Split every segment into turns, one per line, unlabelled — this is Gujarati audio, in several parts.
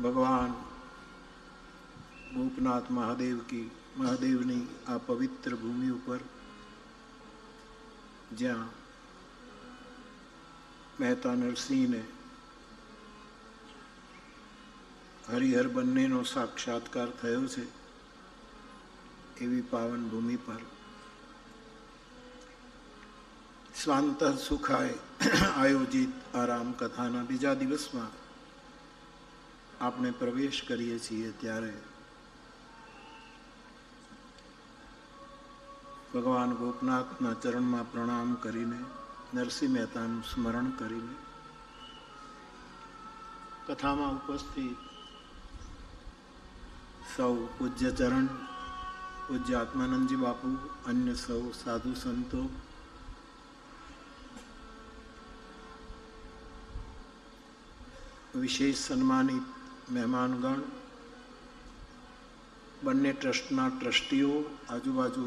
ભગવાન ગોપનાથ મહાદેવની આ પવિત્ર ભૂમિ ઉપર જ્યાં મહેતા નરસિંહને હરિહર બંનેનો સાક્ષાત્કાર થયો છે, એવી પાવન ભૂમિ પર સ્વાંત સુખાય આયોજિત આ રામકથાના બીજા દિવસમાં આપણે પ્રવેશ કરીએ છીએ ત્યારે ભગવાન ગોપનાથના ચરણમાં પ્રણામ કરીને, નરસિંહ મહેતાનું સ્મરણ કરીને, કથામાં ઉપસ્થિત સૌ પૂજ્ય ચરણ, પૂજ્ય આત્માનંદજી બાપુ, અન્ય સૌ સાધુ સંતો, વિશેષ સન્માનિત મહેમાનગણ, બંને ટ્રસ્ટના ટ્રસ્ટીઓ, આજુબાજુ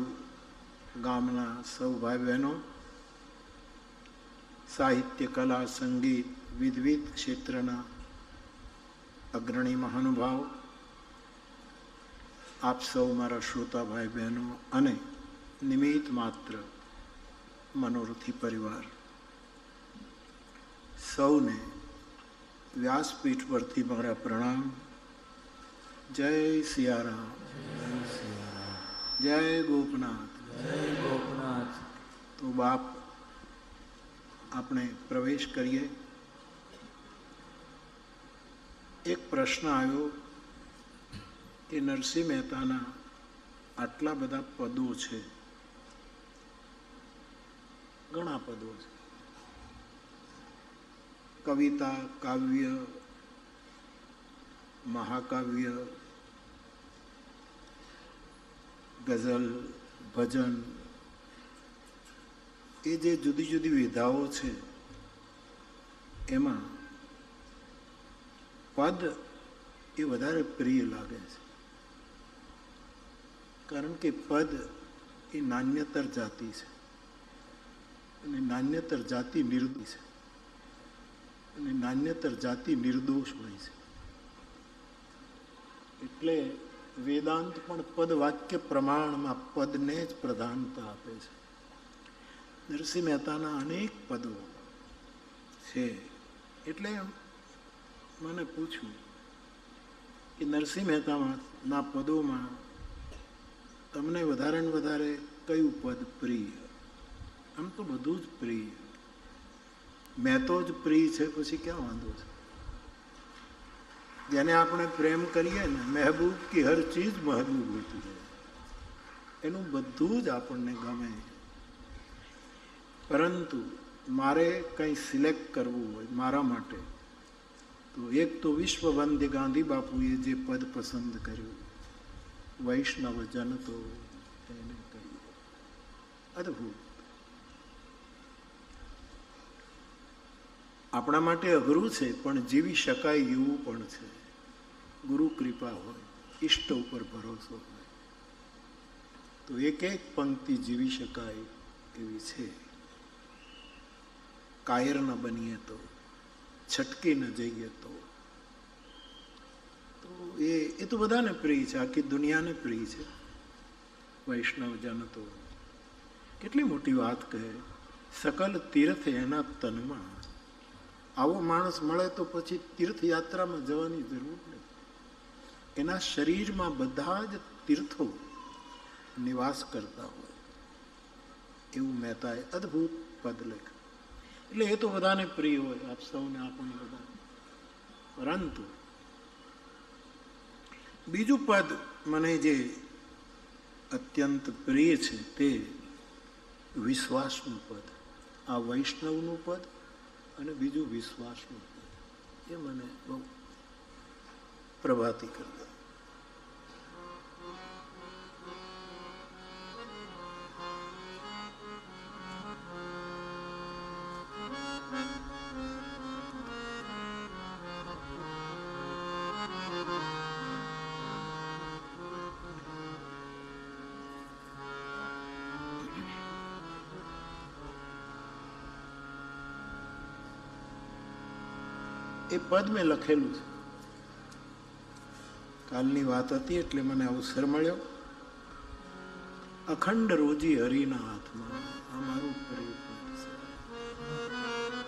ગામના સૌ ભાઈ બહેનો, સાહિત્ય, કલા, સંગીત, વિવિધ ક્ષેત્રના અગ્રણી મહાનુભાવ, આપ સૌ મારા શ્રોતા ભાઈ બહેનો અને નિમિત્ત માત્ર મનોરથી પરિવાર, સૌને વ્યાસપીઠ પરથી મારા પ્રણામ. જય સિયારામ, જય ગોપનાથ. તો બાપ, આપણે પ્રવેશ કરીએ. એક પ્રશ્ન આવ્યો કે નરસિંહ મહેતાના આટલા બધા પદો છે, ઘણા પદો છે, કવિતા, કાવ્ય, મહાકાવ્ય, ગઝલ, ભજન, એ જે જુદી જુદી વિધાઓ છે એમાં પદ એ વધારે પ્રિય લાગે છે, કારણ કે પદ એ નાન્યતર જાતિ છે અને નાન્યતર જાતિ નિર્દોષ છે અને નાન્યતર જાતિ નિર્દોષ હોય છે. એટલે વેદાંત પણ પદ વાક્ય પ્રમાણમાં પદને જ પ્રધાનતા આપે છે. નરસિંહ મહેતાના અનેક પદો છે. એટલે મને પૂછ્યું કે નરસિંહ મહેતાના પદોમાં તમને વધારે ને વધારે કયું પદ પ્રિય? આમ તો બધું જ પ્રિય, મેં તો જ પ્રિય છે, પછી ક્યાં વાંધો છે? જેને આપણે પ્રેમ કરીએ ને, મહેબૂબ કી હર ચીજ મહેબૂબ હોતી है, એનું બધું જ આપણને ગમે. પરંતુ મારે કંઈ સિલેક્ટ કરવું હોય મારા માટે, તો એક તો વિશ્વવંદ્ય ગાંધી બાપુએ જે પદ પસંદ કર્યું, વૈષ્ણવ જન તો એને કહ્યું, અદ્ભુત. આપણા માટે અઘરું છે, પણ જીવી શકાય એવું પણ છે. ગુરુ કૃપા હોય, ઈષ્ટ ઉપર ભરોસો હોય, તો એક એક પંક્તિ જીવી શકાય એવી છે. કાયર ન બનીએ તો, છટકી ન જઈએ તો એ તો બધાને પ્રિય છે, આખી દુનિયાને પ્રિય છે. વૈષ્ણવ જન તો કેટલી મોટી વાત કહે, સકલ તીર્થ એના તનમાં. આવો માણસ મળે તો પછી તીર્થયાત્રામાં જવાની જરૂર નહીં. એના શરીરમાં બધા જ તીર્થો નિવાસ કરતા હોય એવું મહેતાએ અદ્ભુત પદ લખ્યું. એટલે એ તો બધાને પ્રિય હોય, આપ સૌને, આપણને બધા. પરંતુ બીજું પદ મને જે અત્યંત પ્રિય છે તે વિશ્વાસનું પદ. આ વૈષ્ણવનું પદ અને બીજું વિશ્વાસનું પદ, એ મને બહુ પ્રભાતી કરતા. એ પદ મેં લખેલું છે. કાલની વાત હતી એટલે મને અવસર મળ્યો. અખંડ રોજી હરિના હાથમાં, આ મારું પ્રેમ છે,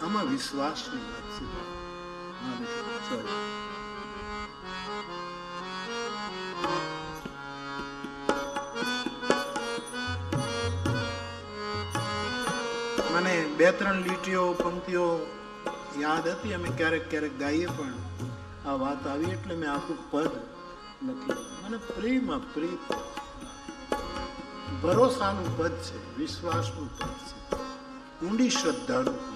આમાં વિશ્વાસની વાત છે. મને 2-3 લીટીઓ પંક્તિઓ યાદ હતી, અમે ક્યારેક ક્યારેક ગાઈએ, પણ આ વાત આવી એટલે મેં આખું પદ લખ્યું. મને પ્રેમ ભરોસાનું પદ છે, વિશ્વાસનું પદ છે, ઊંડી શ્રદ્ધાનું પદ.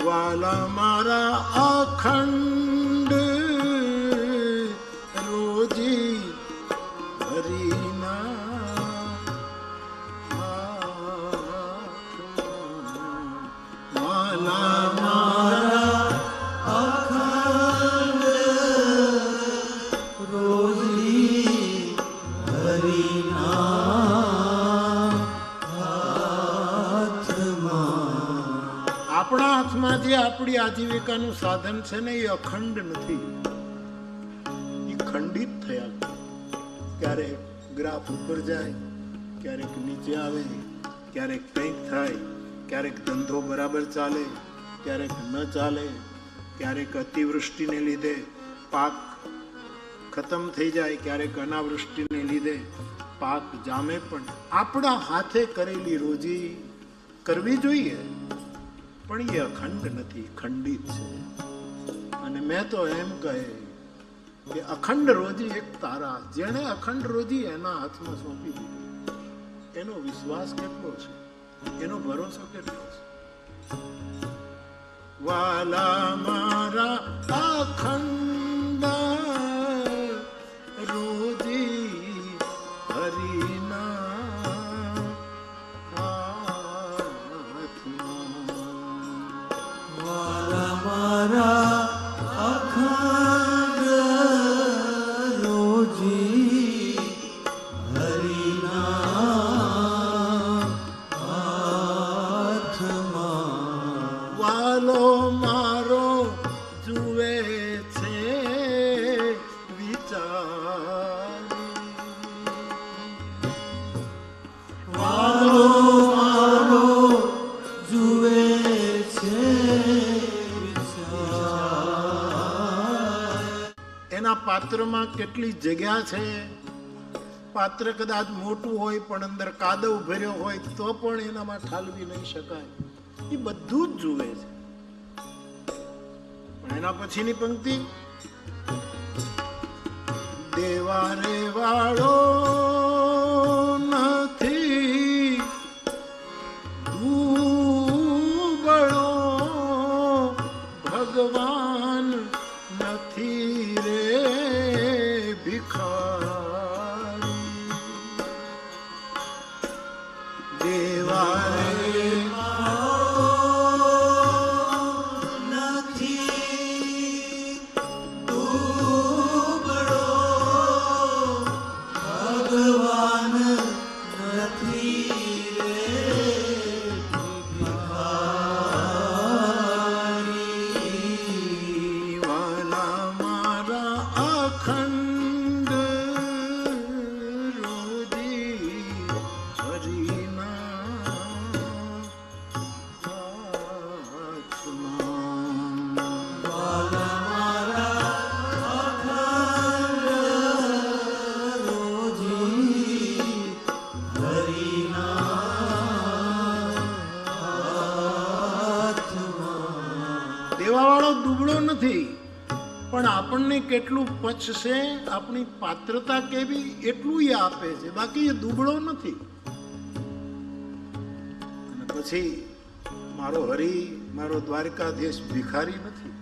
વાલા મારા અખંડ રોજી હરિના વાલા મારા અખંડ રોજી હરિના આપણા હાથમાં જે આપણી આજીવિકાનું સાધન છે ને એ અખંડ નથી, એ ખંડિત થયા. ક્યારેક ગ્રાફ ઉપર જાય, ક્યારેક નીચે આવે, ક્યારેક કંઈક થાય, ક્યારેક ધંધો બરાબર ચાલે, ક્યારેક ન ચાલે, ક્યારેક અતિવૃષ્ટિને લીધે પાક ખતમ થઈ જાય, ક્યારેક અનાવૃષ્ટિને લીધે પાક જામે. પણ આપણા હાથે કરેલી રોજી કરવી જોઈએ, પણ એ અખંડ નથી, ખંડિત છે. અને મેં તો એમ કહે કે અખંડ રોજી એક તારા, જેણે અખંડ રોજી એના હાથમાં સોંપી દીધી, એનો વિશ્વાસ કેટલો છે, એનો ભરોસો કેટલો છે. વાલા મારા અખંડ રોજી હરિના અખંડ રોજી હરિના હાથમાં. વાલો મારો જુએ છે વિચારી, વાલો મારો જુએ છે. એના પાત્રમાં કેટલી જગ્યા છે, પાત્ર કદાચ મોટું હોય પણ અંદર કાદવ ભર્યો હોય તો પણ એનામાં ઠાલવી નહીં શકાય, એ બધું જ જુએ છે. પણ એના પછીની પંક્તિ, દેવારે વાળો નથી દુબળો, ભગવાન નથી રે ભિખારી. દેવારે નથી દુબળો, ભગવાન નથી રે ભિખારી. વાલા મારા અખંડ રોજી હરિના હાથમાં. વાલા મારા અખંડ રોજી હરિના હાથમાં. દેવાવાળો દુબળો નથી, પણ આપણને કેટલું પચશે, આપણી પાત્રતા કેવી, એટલું એ આપે છે, બાકી એ દુબળો નથી. અને પછી મારો હરિ, મારો દ્વારકાધીશ ભિખારી નથી.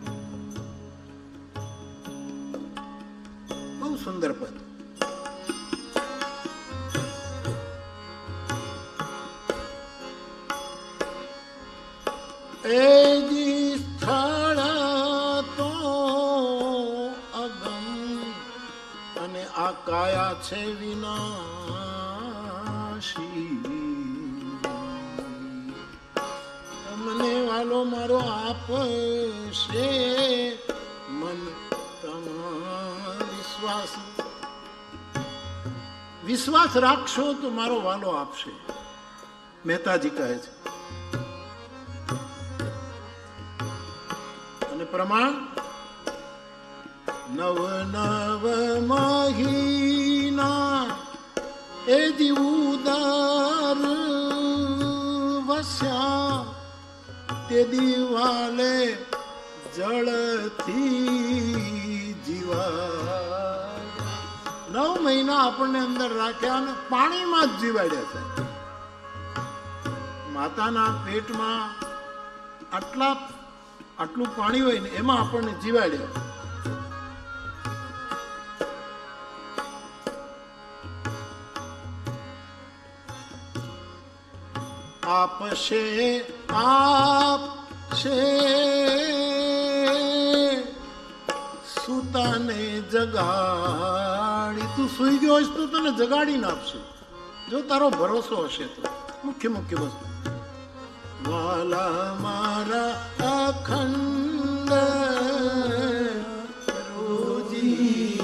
બહુ સુંદર પદ. એજી સ્થળ તો અગમ અને આ કાયા છે વિનાશી. વાલો મારો આપશે, મન તમા વિશ્વાસ, વિશ્વાસ રાખશો તો મારો વાલો આપશે. મહેતાજી કહે છે. અને પ્રમાણ નવ નવ મહિના એ જીવદાર વસ્યા, તે દિવાલે જળથી જીવા. 9 મહિના આપણને અંદર રાખ્યા અને પાણીમાં જ જીવાડ્યા છે. માતાના પેટમાં આટલું પાણી હોય ને એમાં આપણને જીવાડ્યા. આપશે સુતાને જગાડી. તું સુઈ ગયો હશે તો તને જગાડીને આપશે, જો તારો ભરોસો હશે તો. મુખ્ય વસ્તુ વાલા મારા અખંડ રોજી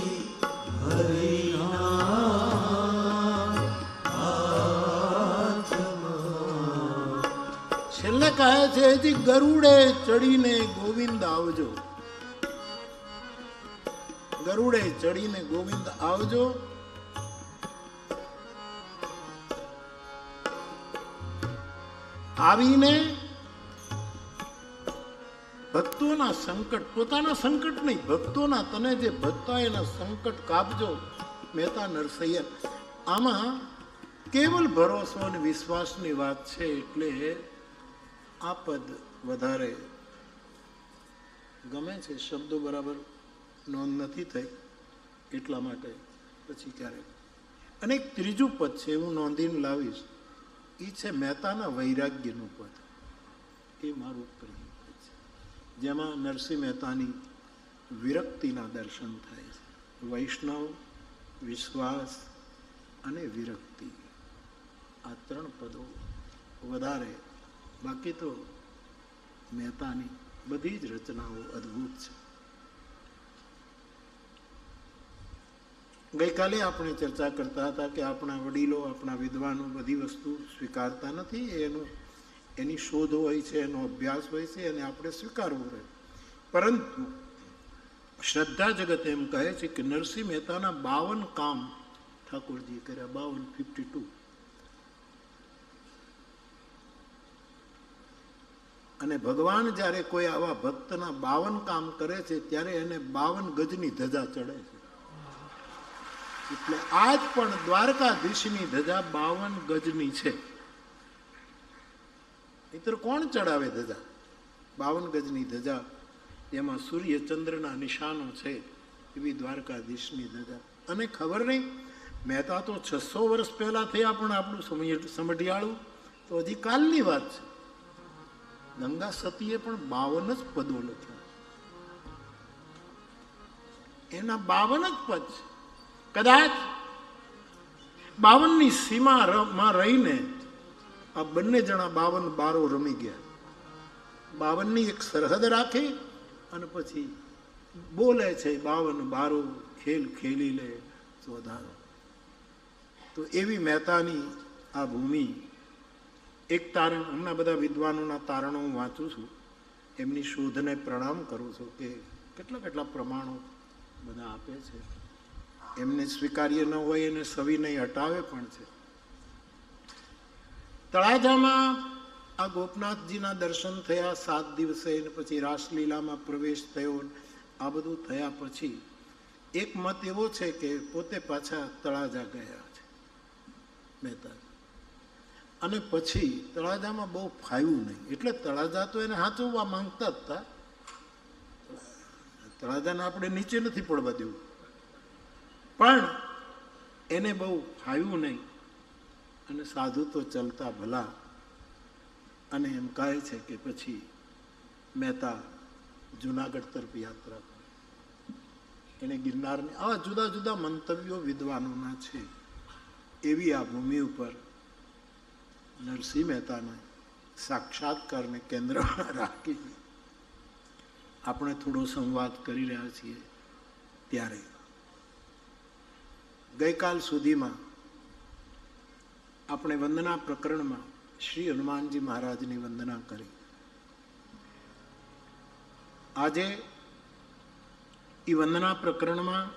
છેલ્લે કહે છે જી ગરુડે ચડીને ગોવિંદ આવજો, ગરુડે ચડીને ગોવિંદ આવજો. આવીને ભક્તોના સંકટ, પોતાના સંકટ નહીં, ભક્તોના, તને જે ભક્તા એના સંકટ કાપજો. મહેતા નરસૈયર આમાં કેવલ ભરોસો અને વિશ્વાસની વાત છે, એટલે આ પદ વધારે ગમે છે. શબ્દો બરાબર નોંધ નથી થઈ એટલા માટે પછી ક્યારેક. અને એક ત્રીજું પદ છે, હું નોંધીને લાવીશ, એ છે મહેતાના વૈરાગ્યનું પદ. એ મારું પ્રિય પદ છે, જેમાં નરસિંહ મહેતાની વિરક્તિના દર્શન થાય છે. વૈષ્ણવ, વિશ્વાસ અને વિરક્તિ, આ 3 પદો વધારે. બાકી તો મહેતાની બધી જ રચનાઓ અદ્ભુત છે. ગઈકાલે આપણે ચર્ચા કરતા હતા કે આપણા વડીલો, આપણા વિદ્વાનો બધી વસ્તુ સ્વીકારતા નથી. એની શોધ હોય છે, એનો અભ્યાસ હોય છે, અને આપણે સ્વીકારવું રહે. પરંતુ શ્રદ્ધા જગત એમ કહે છે કે નરસિંહ મહેતાના 52 કામ ઠાકોરજી કર્યા. 52 અને ભગવાન જ્યારે કોઈ આવા ભક્તના 52 કામ કરે છે ત્યારે એને 52 ગજની ધજા ચડે છે. એટલે આજ પણ દ્વારકાધીશની ધજા 52 ગજની છે. મિત્ર કોણ ચડાવે ધજા? 52 ગજની ધજા, એમાં સૂર્ય ચંદ્રના નિશાનો છે, એવી દ્વારકાધીશની ધજા. અને ખબર નહીં, મહેતા તો 600 વર્ષ પહેલા થયા, પણ આપણું સમઢિયાળું તો હજી કાલની વાત છે. ગંગા સતીએ પણ 52 જ પદો લખ્યા, એના 52 જ પદ છે. કદાચ 52ની સીમામાં રહીને આ બંને જણા 52 બારો રમી ગયા. 52ની એક સરહદ રાખી અને પછી બોલે છે 52 બારો ખેલ ખેલી લે ચોધારો. તો એવી મહેતાની આ ભૂમિ. એક તારણ, હમણાં બધા વિદ્વાનોના તારણો હું વાંચું છું, એમની શોધને પ્રણામ કરું છું કે કેટલા પ્રમાણો બધા આપે છે. એમને સ્વીકાર્ય ન હોય એને સવિનય હટાવે પણ છે. તળાજામાં આ ગોપનાથજીના દર્શન થયા 7 દિવસે, ને પછી રાસલીલામાં પ્રવેશ થયો. આ બધું થયા પછી એક મત એવો છે કે પોતે પાછા તળાજા ગયા છે મહેતા. અને પછી તળાજામાં બહુ ફાવ્યું નહીં, એટલે તળાજા તો એને હાંચવવા માંગતા જ હતા. તળાજાને આપણે નીચે નથી પડવા દેવું, પણ એને બહુ ફાવ્યું નહીં. અને સાધુ તો ચલતા ભલા. અને એમ કહે છે કે પછી મહેતા જુનાગઢ તરફ યાત્રા કરી. એને ગિરનારની આવા જુદા જુદા મંતવ્યો વિદ્વાનોના છે. એવી આ ભૂમિ ઉપર નરસિંહ મહેતાના સાક્ષાત્કારને કેન્દ્રમાં રાખી આપણે થોડો સંવાદ કરી રહ્યા છીએ ત્યારે ગઈકાલ સુધીમાં આપણે વંદના પ્રકરણમાં શ્રી હનુમાનજી મહારાજની વંદના કરી. આજે એ વંદના પ્રકરણમાં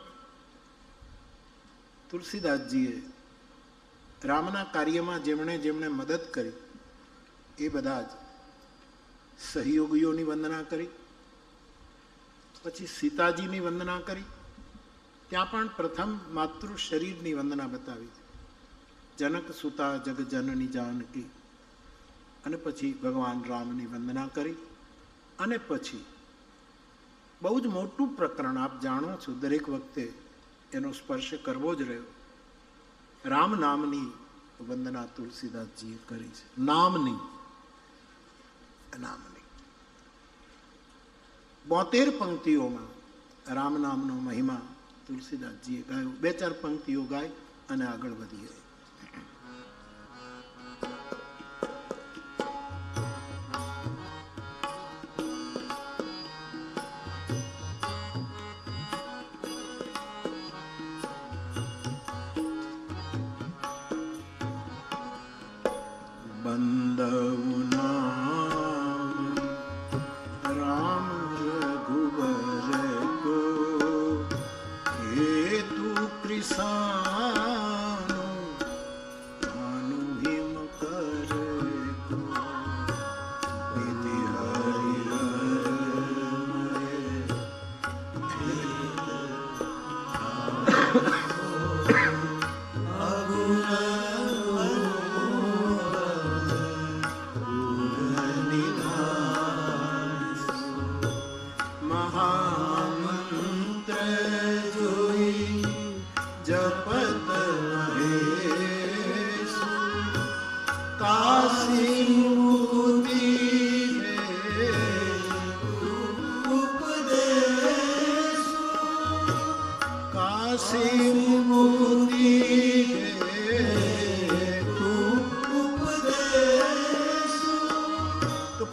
તુલસીદાસજીએ રામના કાર્યમાં જેમણે જેમણે મદદ કરી એ બધા જ સહયોગીઓની વંદના કરી. પછી સીતાજીની વંદના કરી. ત્યાં પણ પ્રથમ માતૃ શરીરની વંદના બતાવી, જનક સુતા જગજનની જાનકી, અને પછી ભગવાન રામની વંદના કરી. અને પછી બહુ જ મોટું પ્રકરણ, આપ જાણો છો, દરેક વખતે એનો સ્પર્શ કરવો જ રહ્યો. રામ નામની વંદના તુલસીદાસજીએ કરી છે. નામની 72 પંક્તિઓમાં રામ નામનો મહિમા તુલસીદાસજીએ ગાયો. 2-4 પંક્તિઓ ગાય અને આગળ વધીએ.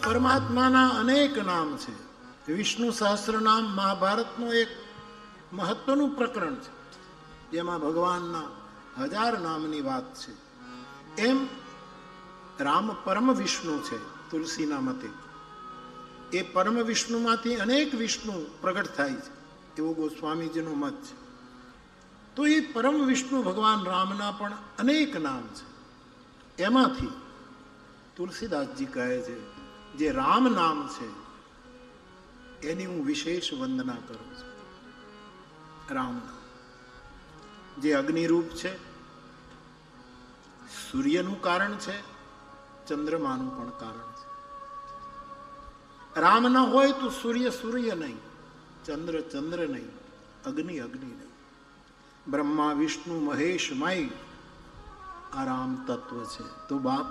પરમાત્માના અનેક નામ છે. વિષ્ણુ સહસ્ત્ર નામ મહાભારતનું એક મહત્વનું પ્રકરણ છે, જેમાં ભગવાનના 1000 નામની વાત છે. એમ રામ પરમ વિષ્ણુ છે તુલસીના મતે. એ પરમ વિષ્ણુમાંથી અનેક વિષ્ણુ પ્રગટ થાય છે, એવો ગોસ્વામીજીનો મત છે. તો એ પરમ વિષ્ણુ ભગવાન રામના પણ અનેક નામ છે. એમાંથી તુલસીદાસજી કહે છે જે રામ નામ છે એની હું વિશેષ વંદના કરું છું. રામ નામ જે અગ્નિરૂપ છે, સૂર્યનું કારણ છે, ચંદ્રમાનું પણ કારણ છે. રામ ન હોય તો સૂર્ય સૂર્ય નહીં, ચંદ્ર ચંદ્ર નહીં, અગ્નિ અગ્નિ નહીં. બ્રહ્મા વિષ્ણુ મહેશમય આ રામ તત્વ છે. તો બાપ,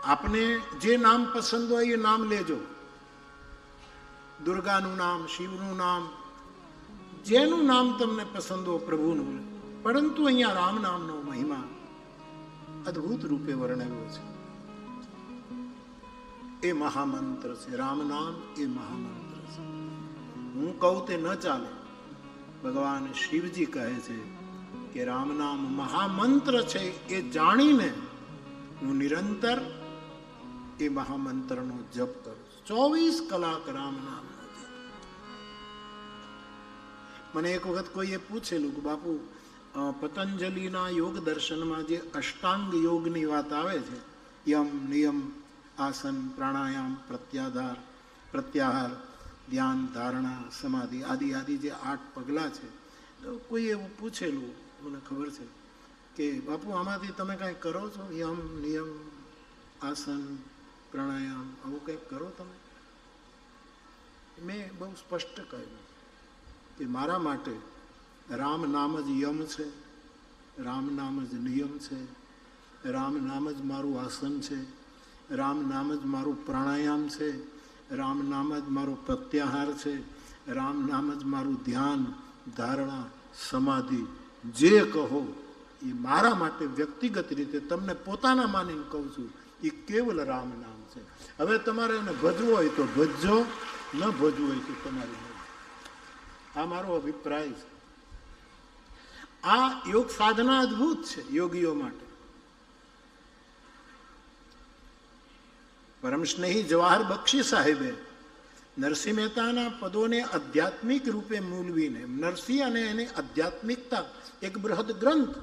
આપને જે નામ પસંદ હોય એ નામ લેજો. દુર્ગાનું નામ, શિવનું નામ, જેનું નામ તમને પસંદ હો પ્રભુનું. પરંતુ અહીંયા રામ નામનો મહિમા અદ્ભુત રૂપે વર્ણવ્યો છે. એ મહામંત્ર છે. રામ નામ એ મહામંત્ર છે. હું કહું તે ન ચાલે. ભગવાન શિવજી કહે છે કે રામ નામ મહામંત્ર છે. એ જાણીને હું નિરંતર એ મહામંત્રનો જપ કરું. 24 કલાક રામ નામનો જપ. મને એક વખત કોઈએ પૂછેલું કે બાપુ, પતંજલિના યોગ દર્શનમાં જે અષ્ટાંગ યોગની વાત આવે છે, યમ, નિયમ, આસન, પ્રાણાયામ, પ્રત્યાહાર, ધ્યાન, ધારણા, સમાધિ આદિ આદિ જે 8 પગલાં છે, તો કોઈ એવું પૂછેલું, મને ખબર છે કે બાપુ આમાંથી તમે કાંઈ કરો છો? યમ, નિયમ, આસન, પ્રાણાયામ આવું કંઈક કરો તમે? મેં બહુ સ્પષ્ટ કહ્યું કે મારા માટે રામ નામ જ યમ છે, રામ નામ જ નિયમ છે, રામ નામ જ મારું આસન છે, રામ નામ જ મારું પ્રાણાયામ છે, રામ નામ જ મારો પ્રત્યાહાર છે, રામ નામ જ મારું ધ્યાન, ધારણા, સમાધિ, જે કહો એ મારા માટે વ્યક્તિગત રીતે તમને પોતાના માનીને કહું છું, એ કેવલ રામ નામ છે. હવે તમારે એને ભજવું હોય તો ભજજો, ન ભજવું હોય તો તમારી મરજી. આ મારો અભિપ્રાય છે. આ યોગ સાધના અદભુત છે યોગીઓ માટે. પરમ સ્નેહી જવાહર બક્ષી સાહેબે નરસિંહ મહેતાના પદોને આધ્યાત્મિક રૂપે મૂલવીને નરસિંહ અને એની આધ્યાત્મિકતા એક બૃહદ ગ્રંથ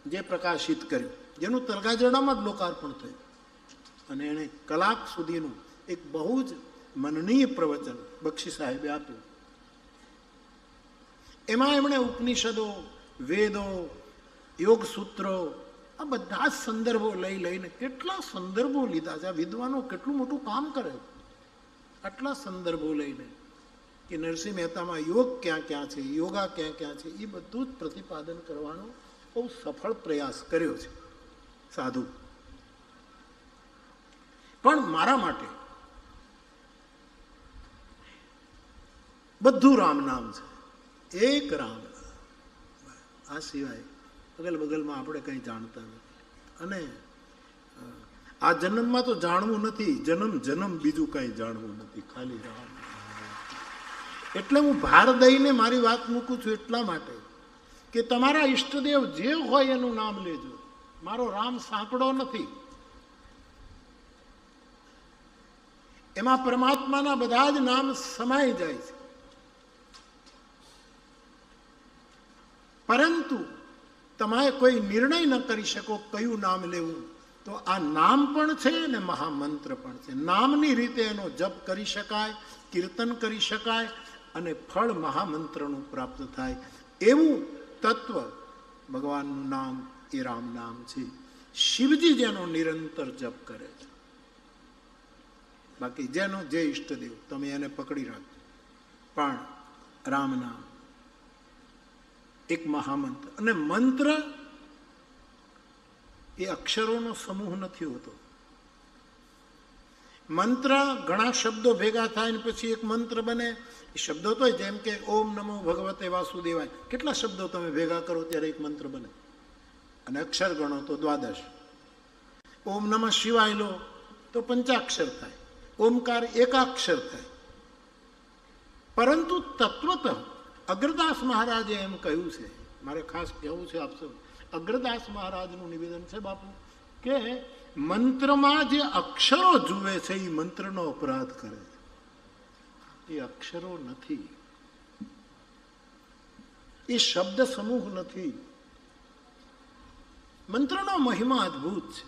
જે પ્રકાશિત કર્યું, જેનું તરગાજરડામાં જ લોકાર્પણ થયું, અને એણે કલાક સુધીનું એક બહુ જ મનનીય પ્રવચન બક્ષી સાહેબે આપ્યું. એમાં એમણે ઉપનિષદો, વેદો, યોગ સૂત્રો, આ બધા જ સંદર્ભો લઈને કેટલા સંદર્ભો લીધા છે. આ વિદ્વાનો કેટલું મોટું કામ કરે, આટલા સંદર્ભો લઈને કે નરસિંહ મહેતામાં યોગ ક્યાં ક્યાં છે, યોગા ક્યાં ક્યાં છે, એ બધું જ પ્રતિપાદન કરવાનો બહુ સફળ પ્રયાસ કર્યો છે સાધુ. પણ મારા માટે બધું રામ નામ છે, એક રામ. આ સિવાય અગલ બગલમાં આપણે કંઈ જાણતા નથી. અને આ જન્મમાં તો જાણવું નથી, જન્મ બીજું કંઈ જાણવું નથી, ખાલી રામ. એટલે હું ભાર દઈને મારી વાત મૂકું છું એટલા માટે કે તમારા ઈષ્ટદેવ જે હોય એનું નામ લેજો. મારો રામ સાંકડો નથી, એમાં પરમાત્માના બધા જ નામ સમાઈ જાય છે. પરંતુ તમે કોઈ નિર્ણય ન કરી શકો કયું નામ લેવું, તો આ નામ પણ છે ને મહામંત્ર પણ છે. નામની રીતે એનો જપ કરી શકાય, કીર્તન કરી શકાય, અને ફળ મહામંત્રનું પ્રાપ્ત થાય. એવું તત્વ ભગવાનનું નામ એ રામ નામ છે. શિવજી જેનો નિરંતર જપ કરે છે. બાકી જેનો જે ઈષ્ટદેવ તમે એને પકડી રાખજો, પણ રામ નામ એક મહામંત્ર. અને મંત્ર એ અક્ષરોનો સમૂહ નથી હોતો. મંત્ર ઘણા શબ્દો ભેગા થાય ને પછી એક મંત્ર બને. એ શબ્દો તો જેમ કે ઓમ નમો ભગવતે વાસુદેવાય, કેટલા શબ્દો તમે ભેગા કરો ત્યારે એક મંત્ર બને. અને અક્ષર ગણો તો 12. ઓમ નમઃ શિવાય લો તો 5 થાય, ઓમકાર એકાક્ષર થાય. પરંતુ તત્વત અગ્રદાસ મહારાજે એમ કહ્યું છે, મારે ખાસ કહેવું છે આપ સૌ, અગ્રદાસ મહારાજનું નિવેદન છે બાપુ, કે મંત્રમાં જે અક્ષરો જુએ છે એ મંત્રનો અપરાધ કરે છે. એ અક્ષરો નથી, એ શબ્દ સમૂહ નથી. મંત્રનો મહિમા અદભુત છે.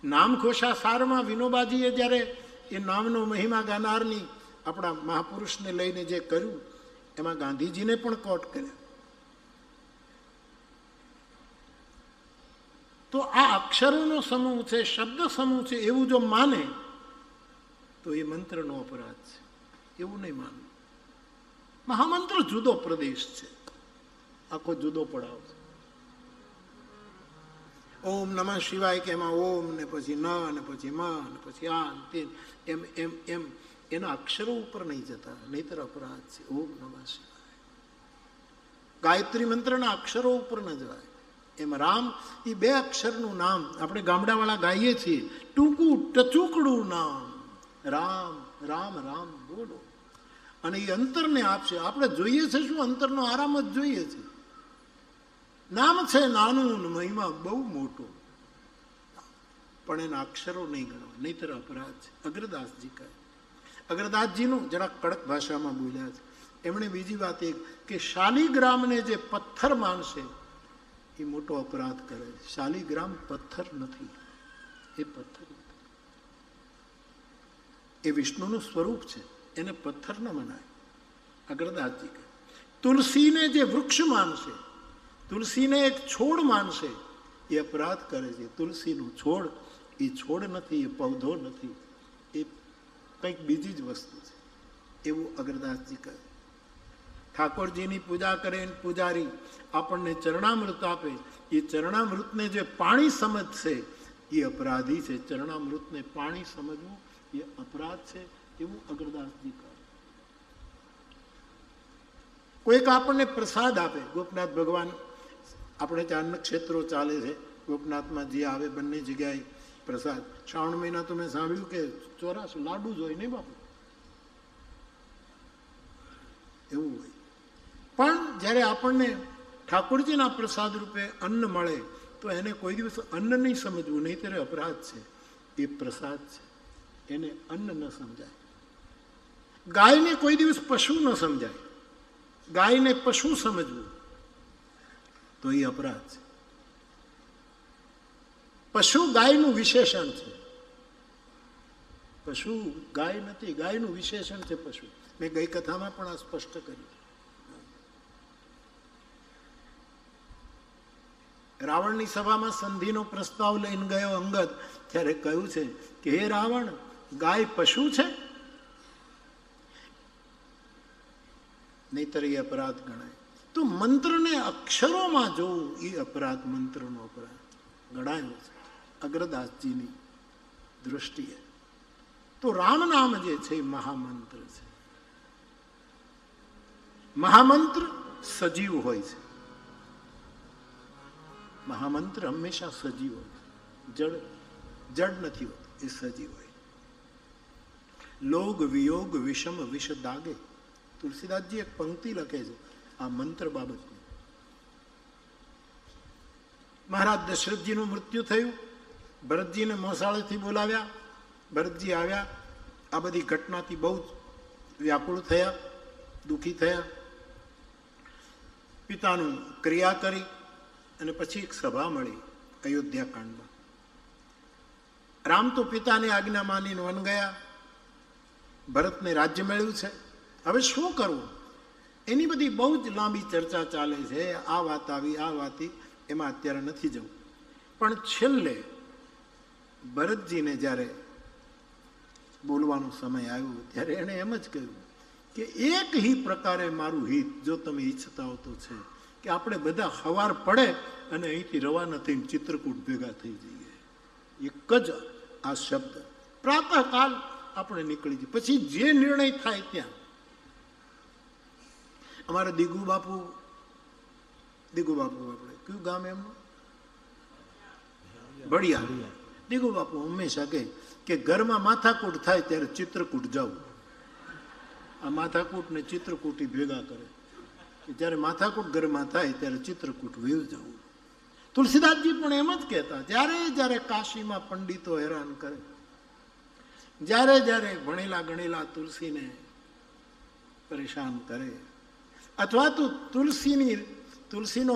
નામઘોષા સારમાં વિનોબાજીએ જ્યારે એ નામનો મહિમા ગાનારની આપણા મહાપુરુષને લઈને જે કર્યું, એમાં ગાંધીજીને પણ કોટ કર્યા. તો આ અક્ષરોનો સમૂહ છે, શબ્દ સમૂહ છે, એવું જો માને તો એ મંત્રનો અપરાધ છે. એવું નહીં માનવું. મહામંત્ર જુદો પ્રદેશ છે, આખો જુદો પડાવ છે. ઓમ નમઃ શિવાય કે એમાં ઓમ ને પછી ન ને પછી મ ને પછી આ તે એમ એમ એમ એના અક્ષરો ઉપર નહીં જતા, નહીતર અપરાધ છે. ઓમ નમઃ શિવાય. ગાયત્રી મંત્રના અક્ષરો ઉપર ન જવાય. એમ રામ એ 2 અક્ષરનું નામ આપણે ગામડાવાળા ગાઈએ છીએ, ટૂંકું ટચુકડું નામ રામ રામ રામ બોલો, અને એ અંતરને આપશે. આપણે જોઈએ છે શું? અંતરનો આરામ જ જોઈએ છે. નામ છે નાનું, મહિમા બહુ મોટો, પણ એના અક્ષરો નહીં ગણવા, નહીતર અપરાધ છે. અગ્રદાસજી કહે, અગ્રદાસજીનું જરા કડક ભાષામાં બોલ્યા છે. એમણે બીજી વાત એ કે શાલિગ્રામને જે પથ્થર માનશે એ મોટો અપરાધ કરે છે. શાલિગ્રામ પથ્થર નથી, એ પથ્થર નથી, એ વિષ્ણુનું સ્વરૂપ છે, એને પથ્થર ન મનાય. અગ્રદાસજી કહે તુલસીને જે વૃક્ષ માનશે, તુલસીને એક છોડ માનશે, એ અપરાધ કરે છે. તુલસીનું છોડ એ છોડ નથી, એ પૌધો નથી, એ કંઈક બીજી જ વસ્તુ છે. એવું અગ્રદાસજી કહે. ઠાકોરજીની પૂજા કરે પૂજારી આપણને ચરણામૃત આપે, એ ચરણામૃતને જે પાણી સમજશે એ અપરાધી છે. ચરણામૃતને પાણી સમજવું એ અપરાધ છે, એવું અગ્રદાસજી કહે. કોઈક આપણને પ્રસાદ આપે, ગોપનાથ ભગવાન આપણે 4 નક્ષત્રો ચાલે છે, ગોપનાથમાં જે આવે બંને જગ્યાએ પ્રસાદ. શ્રાવણ મહિના તો મેં સાંભળ્યું કે 84 લાડુ જ હોય નહીં બાપુ, એવું હોય. પણ જ્યારે આપણને ઠાકોરજીના પ્રસાદ રૂપે અન્ન મળે તો એને કોઈ દિવસ અન્ન નહીં સમજવું, નહીં ત્યારે અપરાધ છે. એ પ્રસાદ છે, એને અન્ન ન સમજાય. ગાયને કોઈ દિવસ પશુ ન સમજાય, ગાયને પશુ સમજવું તો એ અપરાધ છે. પશુ ગાયનું વિશેષણ છે, પશુ ગાય નથી, ગાયનું વિશેષણ છે પશુ. મેં ગઈ કથામાં પણ આ સ્પષ્ટ કર્યું. રાવણની સભામાં સંધિનો પ્રસ્તાવ લઈને ગયો અંગદ, ત્યારે કહ્યું છે કે હે રાવણ, ગાય પશુ છે? નહીતર એ અપરાધ ગણાય. તો મંત્રને અક્ષરોમાં જોવું એ અપરાધ, મંત્રનો અપરાધ ગણાયો છે અગ્રદાસજીની દૃષ્ટિએ. તો રામ નામ જે છે એ મહામંત્ર છે. મહામંત્ર સજીવ હોય છે. મહામંત્ર હંમેશા સજીવ હોય, જડ નથી હોતો, એ સજીવ હોય. લોગ વિયોગ વિષમ વિષ દાગે. તુલસીદાસજી એક પંક્તિ લખે છે આ મંત્ર બાબતની. મહારાજ દશરથજીનું મૃત્યુ થયું, ભરતજીને મોસાળેથી બોલાવ્યા, ભરતજી આવ્યા, આ બધી ઘટનાથી બહુ વ્યાકુળ થયા, દુઃખી થયા. પિતાનું ક્રિયા કરી અને પછી એક સભા મળી અયોધ્યા કાંડમાં. રામ તો પિતાની આજ્ઞા માનીને વન ગયા, ભરતને રાજ્ય મળ્યું છે, હવે શું કરવું? એની બધી બહુ જ લાંબી ચર્ચા ચાલે છે. આ વાત આવી, આ વાત, એમાં અત્યારે નથી જવું. પણ છેલ્લે ભરતજીને જ્યારે બોલવાનો સમય આવ્યો ત્યારે એણે એમ જ કહ્યું કે એક હી પ્રકારે મારું હિત જો તમે ઈચ્છતા હો તો છે કે આપણે બધા સવાર પડે અને અહીંથી રવાના થઈને ચિત્રકૂટ ભેગા થઈ જઈએ. એક જ આ શબ્દ, પ્રાતઃકાલ આપણે નીકળી જઈએ, પછી જે નિર્ણય થાય ત્યાં. અમારે દિગુ બાપુ આપણે કયું ગામ એમનું? ભડિયા. દિગુ બાપુ હંમેશા કહે કે ઘરમાં માથાકૂટ થાય ત્યારે ચિત્રકૂટ જવું. આ માથાકૂટ ને ચિત્રકૂટ ભેગા કરે. જ્યારે માથાકૂટ ઘરમાં થાય ત્યારે ચિત્રકૂટ વેવ જવું. તુલસીદાસજી પણ એમ જ કહેતા, જ્યારે કાશીમાં પંડિતો હેરાન કરે, જ્યારે ભણેલા ગણેલા તુલસીને પરેશાન કરે, અથવા તો તુલસીનો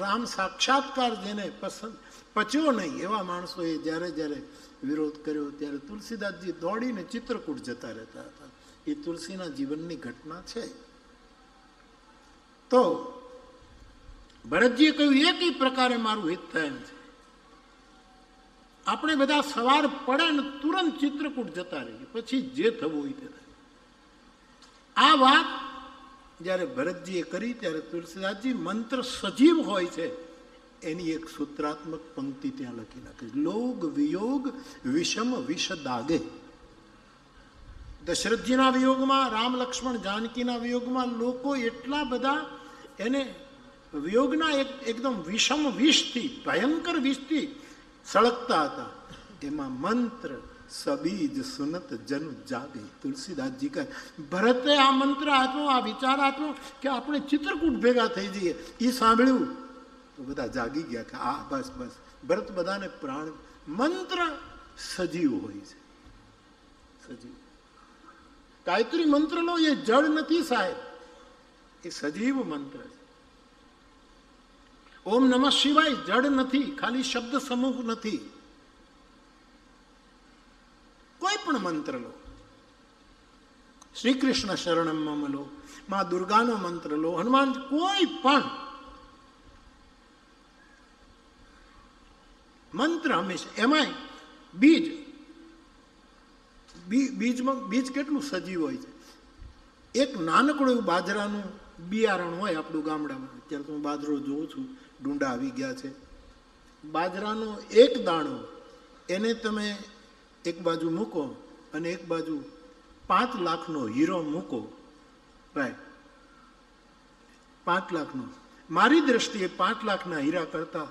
રામ સાક્ષાત્કાર જેને પચ્યો નહીં એવા માણસોએ જ્યારે વિરોધ કર્યો ત્યારે તુલસીદાસજી દોડીને ચિત્રકૂટ જતા રહેતા હતા. એ તુલસીના જીવનની ઘટના છે. તો ભરતજીએ કહ્યું એક પ્રકારે મારું હિત થાય એમ છે. આપણે બધા સવાર પડે ને તુરંત ચિત્રકૂટ જતા રહીએ, પછી જે થવું હોય તે થાય. આ વાત જ્યારે ભરતજીએ કરી ત્યારે તુલસીદાસજી મંત્ર સજીવ હોય છે એની એક સૂત્રાત્મક પંક્તિ ત્યાં લખી નાખે, લોગ વિયોગ વિષમ વિષ દાગે. દશરથજીના વિયોગમાં, રામ લક્ષ્મણ જાનકીના વિયોગમાં લોકો એટલા બધા એને વિયોગના એકદમ વિષમ વિષથી, ભયંકર વિષથી સળગતા હતા. એમાં મંત્ર સબીજ સુનત જન જાગે. તુલસીદાસજી કહે ભરતે આ મંત્ર આપ્યો, આ વિચાર આપ્યો કે આપણે ચિત્રકૂટ ભેગા થઈ જઈએ. એ સાંભળ્યું તો બધા જાગી ગયા કે આ બસ. ભરત બધાને પ્રાણ. મંત્ર સજીવ હોય છે, સજીવ. ગાયત્રી મંત્ર લો, એ જળ નથી સાહેબ, એ સજીવ મંત્ર છે. ઓમ નમઃ શિવાય જડ નથી, ખાલી શબ્દ સમૂહ નથી. કોઈ પણ મંત્ર લો, શ્રી કૃષ્ણ શરણમ લો, મા દુર્ગાનો મંત્ર લો, હનુમાન, કોઈ પણ મંત્ર હંમેશા. એમાંય બીજ કેટલું સજીવ હોય છે. એક નાનકડું એવું બાજરાનું બિયારણ હોય આપણું ગામડામાં. અત્યારે તો હું બાજરો જોઉં છું, ડુંડા આવી ગયા છે. બાજરાનો એક દાણો, એને તમે એક બાજુ મૂકો અને એક બાજુ 5 લાખનો હીરો મૂકો, ભાઈ 5 લાખનો, મારી દ્રષ્ટિએ 5 લાખના હીરા કરતા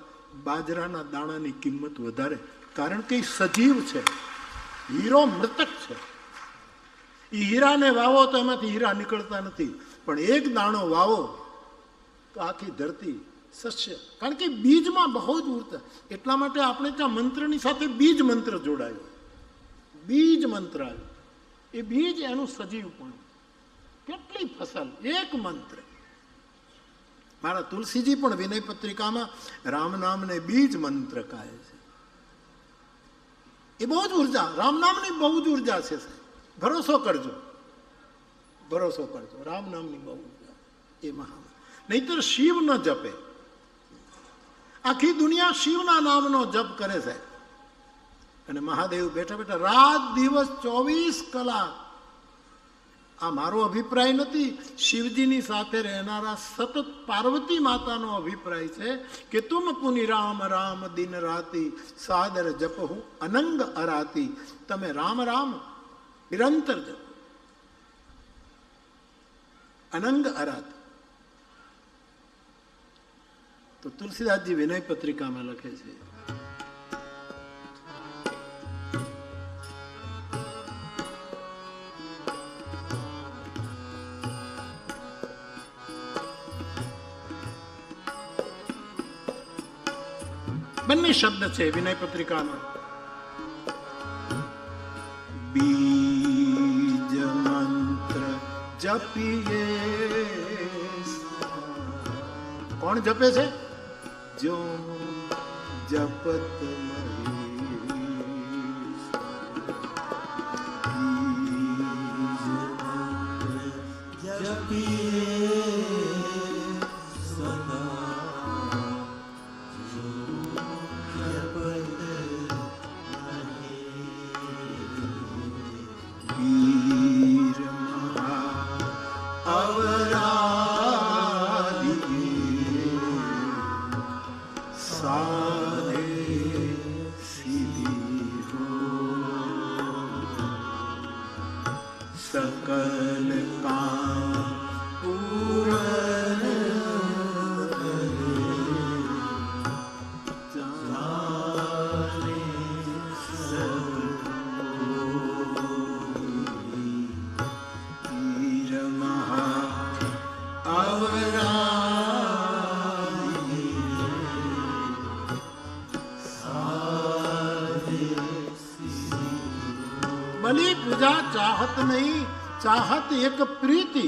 બાજરાના દાણાની કિંમત વધારે, કારણ કે એ સજીવ છે, હીરો મૃતક છે. એ હીરાને વાવો તો એમાંથી હીરા નીકળતા નથી, પણ એક દાણો વાવો તો આખી ધરતી સસ્ય, કારણ કે બીજમાં બહુ જ ઉર્જા. એટલા માટે આપણે ત્યાં મંત્રની સાથે બીજ મંત્ર જોડાયો, બીજ મંત્ર આવ્યો. એ બીજ એનું સજીવ પણ. કેટલી ફસલ, એક મંત્ર. મારા તુલસીજી પણ વિનય પત્રિકામાં રામ નામને બીજ મંત્ર કહે છે. એ બહુ જ ઉર્જા, રામ નામની બહુ જ ઉર્જા છે. ભરોસો કરજો, ભરોસો કરજો, રામ નામની બહુ ઉર્જા એ મહા. નહીતર શિવ ન જપે. આખી દુનિયા શિવના નામનો જપ કરે છે. અને મહાદેવ બેઠા બેઠા રાત દિવસ 24 કલાક. આ મારો અભિપ્રાય નથી, શિવજીની સાથે રહેનારા સતત પાર્વતી માતાનો અભિપ્રાય છે કે તુમ પુનિ રામ રામ દિન રાતી સાદર જપહુ અનંગ અરાતી. તમે રામ રામ નિરંતર જપો, અનંગ અરાતી. તો તુલસીદાસજી વિનય પત્રિકામાં લખે છે, બંને શબ્દ છે વિનય પત્રિકામાં. બીજ મંત્ર જપીએ. કોણ જપે છે? જો જપત બલિ પૂજા ચાહત નહીં, ચાહત એક પ્રીતિ.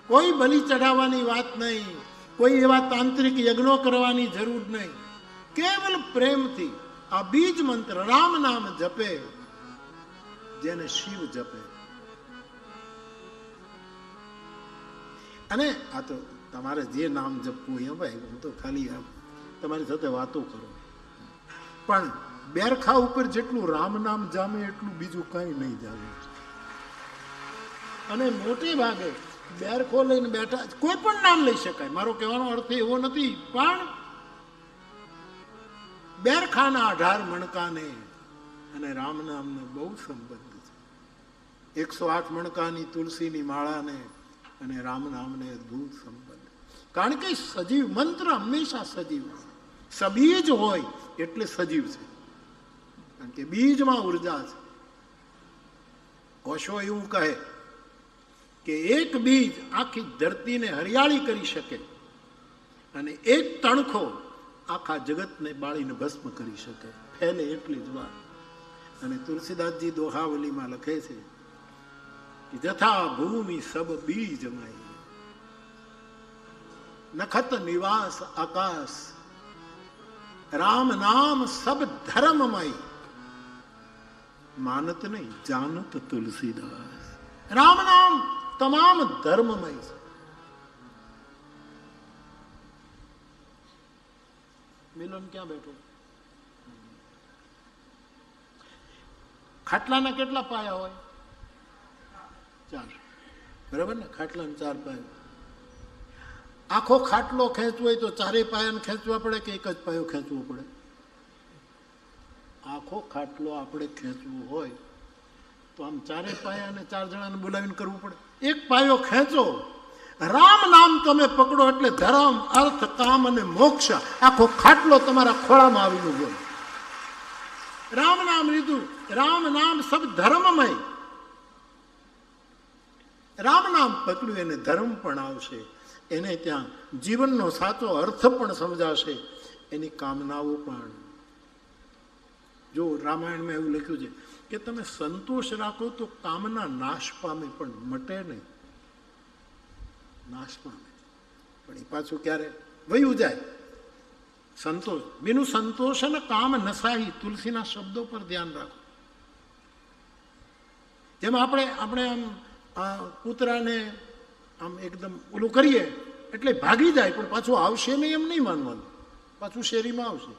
કોઈ બલિ ચઢાવવાની વાત નહીં, કોઈ એવા તાંત્રિક યજ્ઞો કરવાની જરૂર નહીં. કેવલ પ્રેમથી આ બીજ મંત્ર રામ નામ જપે, જેને શિવ જપે. અને આ તો તમારે જે નામ જપવું એ ભાઈ, હું તો ખાલી તમારી સાથે વાતો કરું. પણ બેરખા ઉપર જેટલું રામ નામ જામે એટલું બીજું કઈ નહીં જામે. અને મોટે ભાગે બેરખો લઈને બેઠા, કોઈ પણ નામ લઈ શકાય, મારો કહેવાનો અર્થ એવો નથી, પણ બેરખાના 18 મણકાને અને રામ નામને બહુ સંબંધ છે. 108 મણકાની તુલસીની માળાને અને રામ નામને અદભુત સંબંધ. કારણ કે સજીવ મંત્ર હંમેશા સજીવ છે. સબીજ હોય એટલે સજીવ છે, કારણ કે બીજમાં ઉર્જા છે. ઓશો એવું કહે કે એક બીજ આખી ધરતીને હરિયાળી કરી શકે અને એક તણખો આખા જગતને બાળીને ભસ્મ કરી શકે, ફેલે એટલી જ વાત. અને તુલસીદાસજી દોહાવલીમાં લખે છે કે જથા ભૂમિ સબ બીજમય, નખત નિવાસ આકાશ, રામ નામ સબ ધર્મમય, માનત નહીં જાનત તુલસીદાસ. રામ નામ તમામ ધર્મમય છે. મિલન ક્યાં બેઠો? ખાટલાના કેટલા પાયા હોય? 4. બરાબર ને? ખાટલાના 4 પાયા. આખો ખાટલો ખેંચવો હોય તો 4 પાયાને ખેંચવા પડે કે એક જ પાયો ખેંચવો પડે? આખો ખાટલો આપણે ખેંચવો હોય તો આમ 4 પાયાને 4 જણાને બોલાવીને કરવું પડે. એક પાયો ખેંચો રામ નામ તમે પકડો એટલે ધર્મ, અર્થ, કામ અને મોક્ષ આખો ખાટલો તમારા ખોળામાં આવીને ઉભો. રામ નામ લીધું, રામ નામ સબ ધર્મમય. રામ નામ પકડ્યું એને ધર્મ પણ આવશે, એને ત્યાં જીવનનો સાચો અર્થ પણ સમજાશે, એની કામનાઓ પણ. જો રામાયણમાં એવું લખ્યું છે કે તમે સંતોષ રાખો તો કામના નાશ પામે પણ મટે નહીં. નાશ પામે પણ એ પાછું ક્યારે વયું જાય. સંતોષ બીનું સંતોષ અને કામ નસાહી, તુલસીના શબ્દો પર ધ્યાન રાખો. જેમ આપણે આમ કૂતરાને આમ એકદમ ઓલું કરીએ એટલે ભાગી જાય, પણ પાછું આવશે નહીં એમ નહીં માનવાનું, પાછું શેરીમાં આવશે.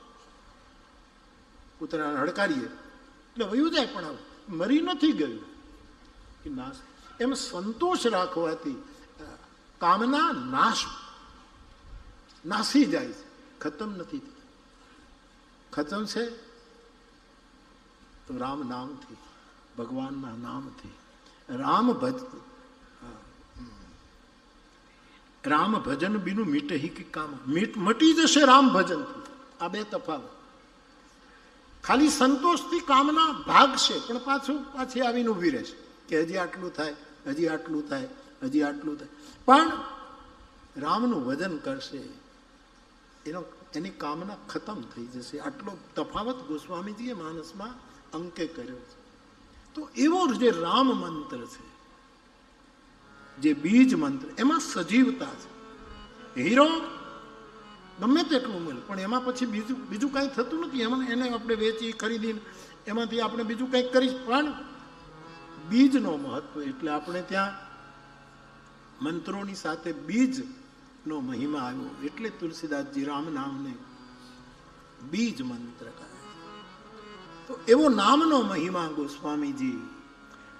કૂતરાને હડકારીએ એટલે વયું જાય પણ મરી નથી ગયું કે નાશ. એમ સંતોષ રાખવાથી કામના નાસી જાય છે, ખતમ નથી થતી. ખતમ છે તો રામ નામથી, ભગવાનના નામથી. રામ ભજન બીનું મીટે હિ કે કામ. મટી જશે રામ ભજનથી. આ બે તફાવત. ખાલી સંતોષથી કામના ભાગશે પણ પાછી આવીને ઊભી રહેશે કે હજી આટલું થાય, હજી આટલું થાય, હજી આટલું થાય. પણ રામનું ભજન કરશે એની કામના ખતમ થઈ જશે. આટલો તફાવત ગોસ્વામીજીએ માનસમાં અંકે કર્યો છે. તો એવો જે રામ મંત્ર છે, જે બીજ મંત્ર, એમાં સજીવતા છે. હીરો ગમે તેટલું મળે પણ એમાં પછી બીજું કાંઈ થતું નથી. એને આપણે વેચી ખરીદીને એમાંથી આપણે બીજું કંઈક કરી, પણ બીજનો મહત્વ. એટલે આપણે ત્યાં મંત્રોની સાથે બીજનો મહિમા આવ્યો. એટલે તુલસીદાસજી રામ નામને બીજ મંત્ર કહે. તો એવો નામનો મહિમા ગોસ્વામીજી.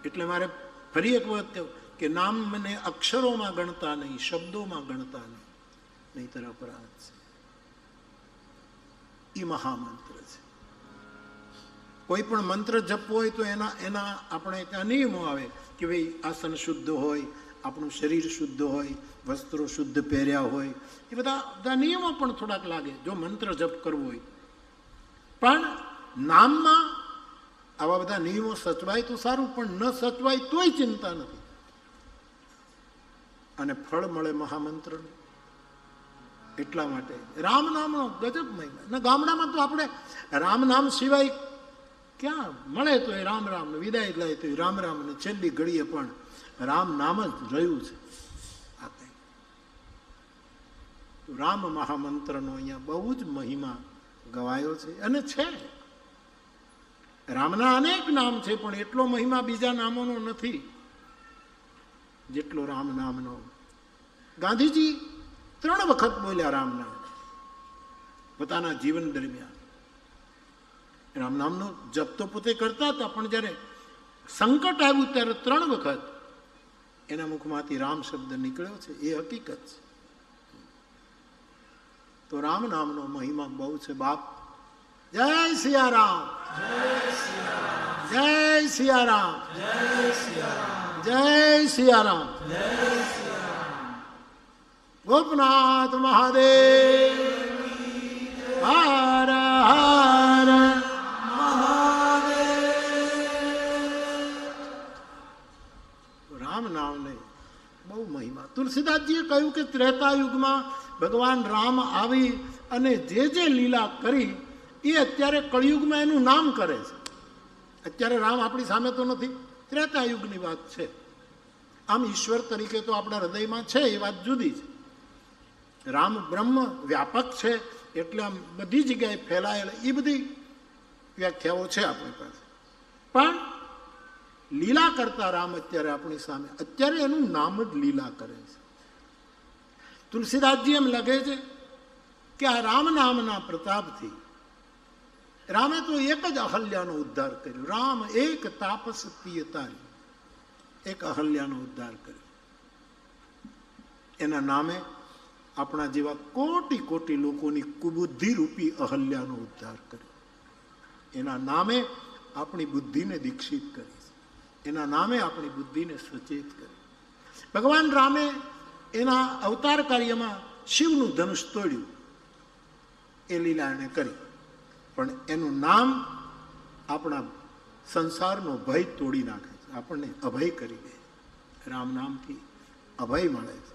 એટલે મારે ફરી એક વખત કહ્યું કે નામ મને અક્ષરોમાં ગણતા નહીં, શબ્દોમાં ગણતા નહીં, નહીંતર અપરાધ છે. એ મહામંત્ર છે. કોઈ પણ મંત્ર જપવો હોય તો એના આપણે ત્યાં નિયમો આવે કે ભાઈ આસન શુદ્ધ હોય, આપણું શરીર શુદ્ધ હોય, વસ્ત્રો શુદ્ધ પહેર્યા હોય, એ બધા નિયમો પણ થોડાક લાગે જો મંત્ર જપ કરવો હોય. પણ નામમાં આવા બધા નિયમો સચવાય તો સારું, પણ ન સચવાય તોય ચિંતા નથી. અને ફળ મળે મહામંત્રનું. એટલા માટે રામ નામનો ગજબ મહિમા. ગામડામાં તો આપણે રામ નામ સિવાય ક્યાં મળે તો એ રામ રામ, વિદાય લે તો એ રામ રામ, ને છેલ્લી ઘડીએ પણ રામ નામ જ રહ્યું છે. રામ મહામંત્રનો અહીંયા બહુ જ મહિમા ગવાયો છે. અને છે રામના અનેક નામ છે, પણ એટલો મહિમા બીજા નામોનો નથી જેટલો રામ નામનો. ગાંધીજી 3 વખત બોલ્યા રામ નામ પોતાના જીવન દરમિયાન. રામ નામનો જપ તો પોતે કરતા હતા, પણ જ્યારે સંકટ આવ્યું ત્યારે 3 વખત એના મુખમાંથી રામ શબ્દ નીકળ્યો છે. એ હકીકત છે. તો રામ નામનો મહિમા બહુ છે બાપ. જય સિયારામ, જય સિયારામ, જય સિયારામ. ગોપનાથ મહાદેવ હર હર મહાદેવ. રામ નામને બહુ મહિમા. તુલસીદાસજીએ કહ્યું કે ત્રેતા યુગમાં ભગવાન રામ આવી અને જે લીલા કરી એ અત્યારે કળિયુગમાં એનું નામ કરે છે. અત્યારે રામ આપણી સામે તો નથી, ત્રેતા યુગની વાત છે. આમ ઈશ્વર તરીકે તો આપણા હૃદયમાં છે, એ વાત જુદી છે. રામ બ્રહ્મ વ્યાપક છે, એટલે આમ બધી જગ્યાએ ફેલાયેલા એ બધી વ્યાખ્યાઓ છે આપણી પાસે. પણ લીલા કરતા રામ અત્યારે આપણી સામે, અત્યારે એનું નામ જ લીલા કરે છે. તુલસીદાસજી એમ લખે છે કે આ રામ નામના પ્રતાપથી રામે તો એક જ અહલ્યાનો ઉદ્ધાર કર્યો. રામ એક તાપસ પિયતારી, એક અહલ્યાનો ઉદ્ધાર કર્યો. એના નામે આપણા જેવા કોટી કોટી લોકોની કુબુદ્ધિ રૂપી અહલ્યાનો ઉદ્ધાર કર્યો. એના નામે આપણી બુદ્ધિને દીક્ષિત કરી, એના નામે આપણી બુદ્ધિને સચેત કરી. ભગવાન રામે એના અવતાર કાર્યમાં શિવનું ધનુષ તોડ્યું, એ લીલા એણે કરી. પણ એનું નામ આપણા સંસારનો ભય તોડી નાખે છે, આપણને અભય કરી દે. રામ નામથી અભય મળે છે.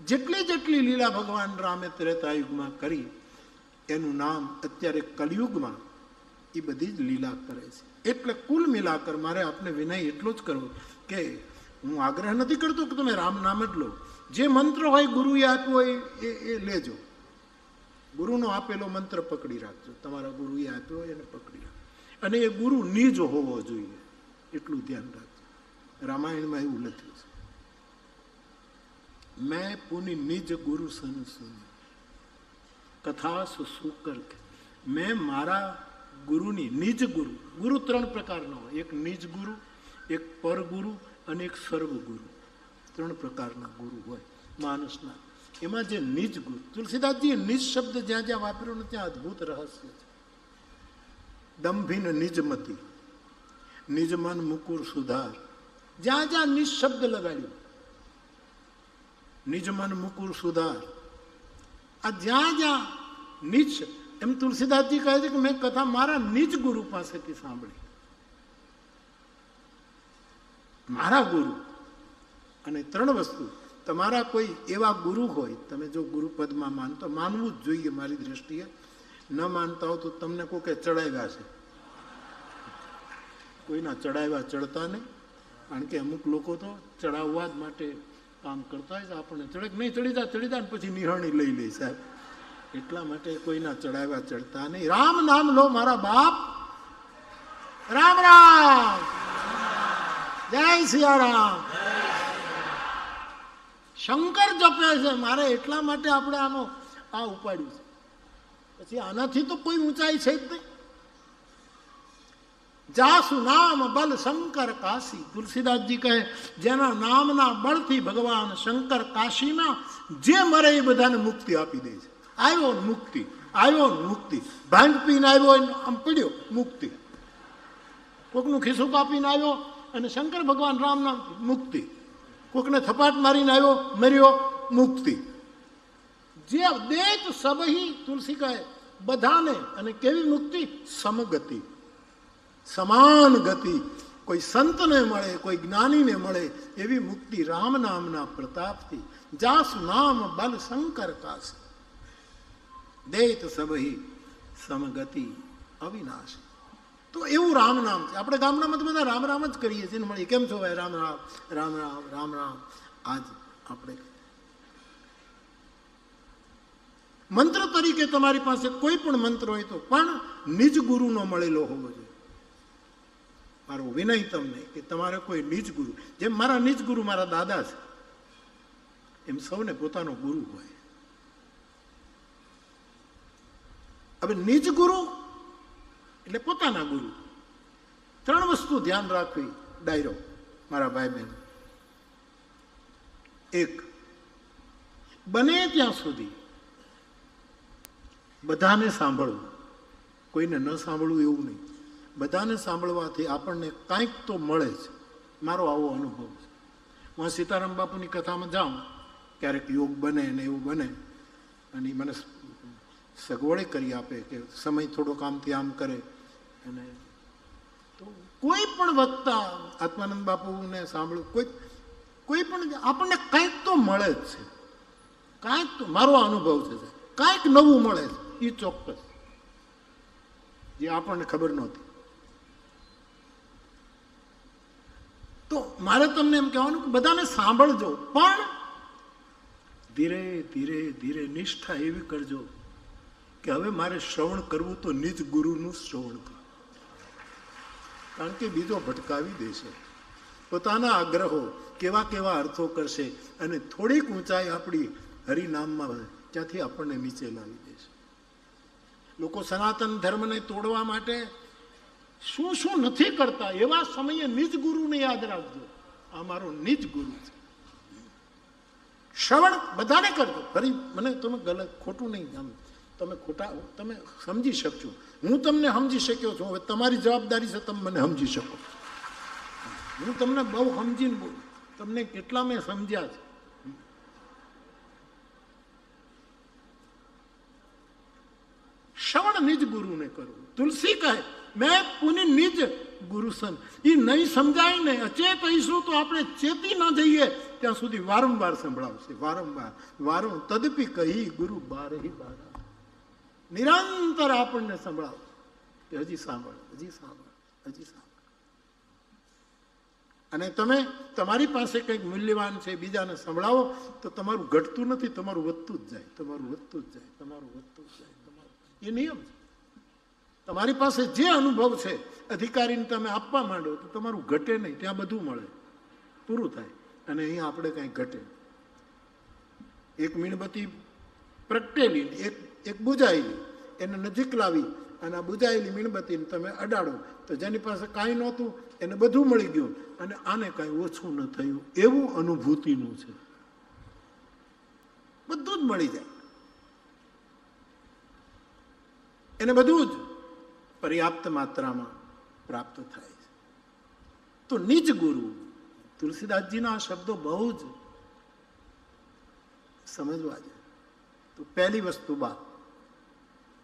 જેટલી જેટલી લીલા ભગવાન રામે ત્રેતાયુગમાં કરી, એનું નામ અત્યારે કલયુગમાં એ બધી જ લીલા કરે છે. એટલે કુલ મિલાકર મારે આપને વિનય એટલો જ કરવો કે હું આગ્રહ નથી કરતો કે તમે રામ નામ જ લો. જે મંત્ર હોય ગુરુએ આપ્યો હોય એ લેજો. ગુરુનો આપેલો મંત્ર પકડી રાખજો, તમારા ગુરુએ આપ્યો હોય એને પકડી રાખજો. અને એ ગુરુ નિજ હોવો જોઈએ, એટલું ધ્યાન રાખજો. રામાયણમાં એવું લખ્યું છે, મેં પુની નિજ ગુરુ સન સુની કથા સુકર. મેં મારા ગુરુની, નિજ ગુરુ, ગુરુ 3 પ્રકારનો હોય, એક નિજ ગુરુ, એક પરગુરુ અને એક સર્વગુરુ. 3 પ્રકારના ગુરુ હોય માણસના. એમાં જે નિજ ગુરુ, તુલસીદાસજીએ નિજ શબ્દ જ્યાં જ્યાં વાપર્યો ને ત્યાં અદભુત રહસ્ય છે. દંભીન નિજમતી, નિજ મન મુકુર સુધાર, જ્યાં જ્યાં નિજ શબ્દ લગાડ્યો, નિજ મન મુકુર સુધાર, આ જ્યાં જ્યાં નિજ, એમ તુલસીદાસજી કહે છે કે મેં કથા મારા નિજ ગુરુ પાસેથી સાંભળી. મારા ગુરુ. અને 3 વસ્તુ, તમારા કોઈ એવા ગુરુ હોય, તમે જો ગુરુપદમાં માનતો, માનવું જ જોઈએ મારી દ્રષ્ટિએ. ન માનતા હો તો તમને કોઈ કે ચડાવ્યા છે, કોઈના ચડાવ્યા ચડતા નહીં. કારણ કે અમુક લોકો તો ચડાવવા જ માટે કામ કરતા હોય છે. આપણને ચડે નહીં, ચડી જાય પછી નિહરણી લઈ લે સાહેબ. એટલા માટે કોઈના ચડાવ્યા ચડતા નહીં. રામ નામ લો મારા બાપ. રામ રામ, જય સિયારામ. શંકર જપે છે મારે, એટલા માટે આપણે આનો આ ઉપાડ્યું છે. પછી આનાથી તો કોઈ ઊંચાઈ છે જ નહીં. જાસુ નામ બલ શંકર કાશી. તુલસીદાસજી કહે જેના નામના બળથી ભગવાન શંકર કાશીમાં જે મરે એ બધાને મુક્તિ આપી દે છે. આવ્યો મુક્તિ, આવ્યો મુક્તિ. ભાંગ પીને આવ્યો આમ પીડ્યો મુક્તિ. કોકનું ખિસ્સું કાપીને આવ્યો અને શંકર ભગવાન રામ નામ મુક્તિ. કોકને થપાટ મારીને આવ્યો મર્યો મુક્તિ. જે દેત સબહી, તુલસી કહે બધાને. અને કેવી મુક્તિ? સમગતિ, સમાન ગતિ. કોઈ સંતને મળે, કોઈ જ્ઞાનીને મળે એવી મુક્તિ રામ નામના પ્રતાપથી. જાસુ નામ બલ શંકર કાશી, દેત સબહી સમગતિ અવિનાશ. તો એવું રામ નામ છે. આપણે ગામડામાં તો બધા રામ રામ જ કરીએ છીએ. મળીએ કેમ છો ભાઈ? રામ રામ, રામ રામ, રામ રામ. આજ આપણે મંત્ર તરીકે તમારી પાસે કોઈ પણ મંત્ર હોય તો પણ નિજ ગુરુનો મળેલો હોવો જોઈએ. મારો વિનય તમને કે તમારે કોઈ નિજ ગુરુ, જેમ મારા નિજ ગુરુ મારા દાદા છે, એમ સૌને પોતાનો ગુરુ હોય. હવે નિજ ગુરુ એટલે પોતાના ગુરુ. 3 વસ્તુ ધ્યાન રાખવી ડાયરો મારા ભાઈ બહેન. 1, બને ત્યાં સુધી બધાને સાંભળવું, કોઈને ન સાંભળવું એવું નહીં. બધાને સાંભળવાથી આપણને કાંઈક તો મળે છે. મારો આવો અનુભવ છે. હું સીતારામ બાપુની કથામાં જાઉં, ક્યારેક યોગ બને ને એવું બને, અને મને સગવડે કરી આપે કે સમય થોડોક આમથી આમ કરે. અને તો કોઈ પણ વક્તા, આત્માનંદ બાપુને સાંભળું, કોઈ પણ આપણને કાંઈક તો મળે જ છે. કાંઈક તો, મારો અનુભવ છે, કાંઈક નવું મળે છે. એ ચોક્કસ, જે આપણને ખબર નહોતી. તો મારે તમને એમ કહેવાનું કે બધાને સાંભળજો, પણ ધીરે ધીરે ધીરે નિષ્ઠા એવી કરજો કે હવે મારે શ્રવણ કરવું તો નિજ ગુરુનું શ્રવણ કરવું. કારણ કે બીજો ભટકાવી દેશે. પોતાના આગ્રહો કેવા કેવા અર્થો કરશે અને થોડીક ઊંચાઈ આપણી હરિનામમાં ત્યાંથી આપણને નીચે લાવી દેશે. લોકો સનાતન ધર્મને તોડવા માટે શું શું નથી કરતા, એવા સમયે નિજ ગુરુને યાદ રાખજો. આ મારો નિજ ગુરુ છે. શ્રવણ બધાને કરજો. ફરી મને તમે ગલત ખોટું નહીં, તમે ખોટા તમે સમજી શકજો. હું તમને સમજી શક્યો છું. હવે તમારી જવાબદારી છે તમે મને સમજી શકો. હું તમને બહુ સમજીને બોલું. તમને કેટલા મેં સમજ્યા છે નિજ ગુરુને કરવું. તુલસી કહે મેં પુનિ નિજ ગુરુ સન. એ નહીં સમજાય ને અચેત હઈશું તો આપણે ચેતી ન જઈએ ત્યાં સુધી વારંવાર સંભળાવશે. વારંવાર તદપી કહી ગુરુ બારહી બારા. નિરંતર આપણને સંભળાવ કે હજી સાંભળ, હજી સાંભળ, હજી સાંભળ. અને તમે તમારી પાસે કંઈક મૂલ્યવાન છે બીજાને સંભળાવો તો તમારું ઘટતું નથી, તમારું વધતું જ જાય, તમારું વધતું જ જાય, તમારું વધતું જ જાય. તમારું એ નિયમ છે. તમારી પાસે જે અનુભવ છે અધિકારીને તમે આપવા માંડો તો તમારું ઘટે નહીં, ત્યાં બધું મળે, પૂરું થાય. અને અહીંયા આપણે કાંઈ ઘટે. એક મીણબત્તી પ્રગટેલી, એક બુજાયેલી, એને નજીક લાવી અને આ બુજાયેલી મીણબત્તીને તમે અડાડો તો જેની પાસે કાંઈ નહોતું એને બધું મળી ગયું અને આને કાંઈ ઓછું ન થયું. એવું અનુભૂતિનું છે. બધું જ મળી જાય, એને બધું જ પર્યાપ્ત માત્રામાં પ્રાપ્ત થાય છે. તો નિજ ગુરુ, તુલસીદાસજીના આ શબ્દો બહુ જ સમજવા છે. તો પહેલી વસ્તુ બાદ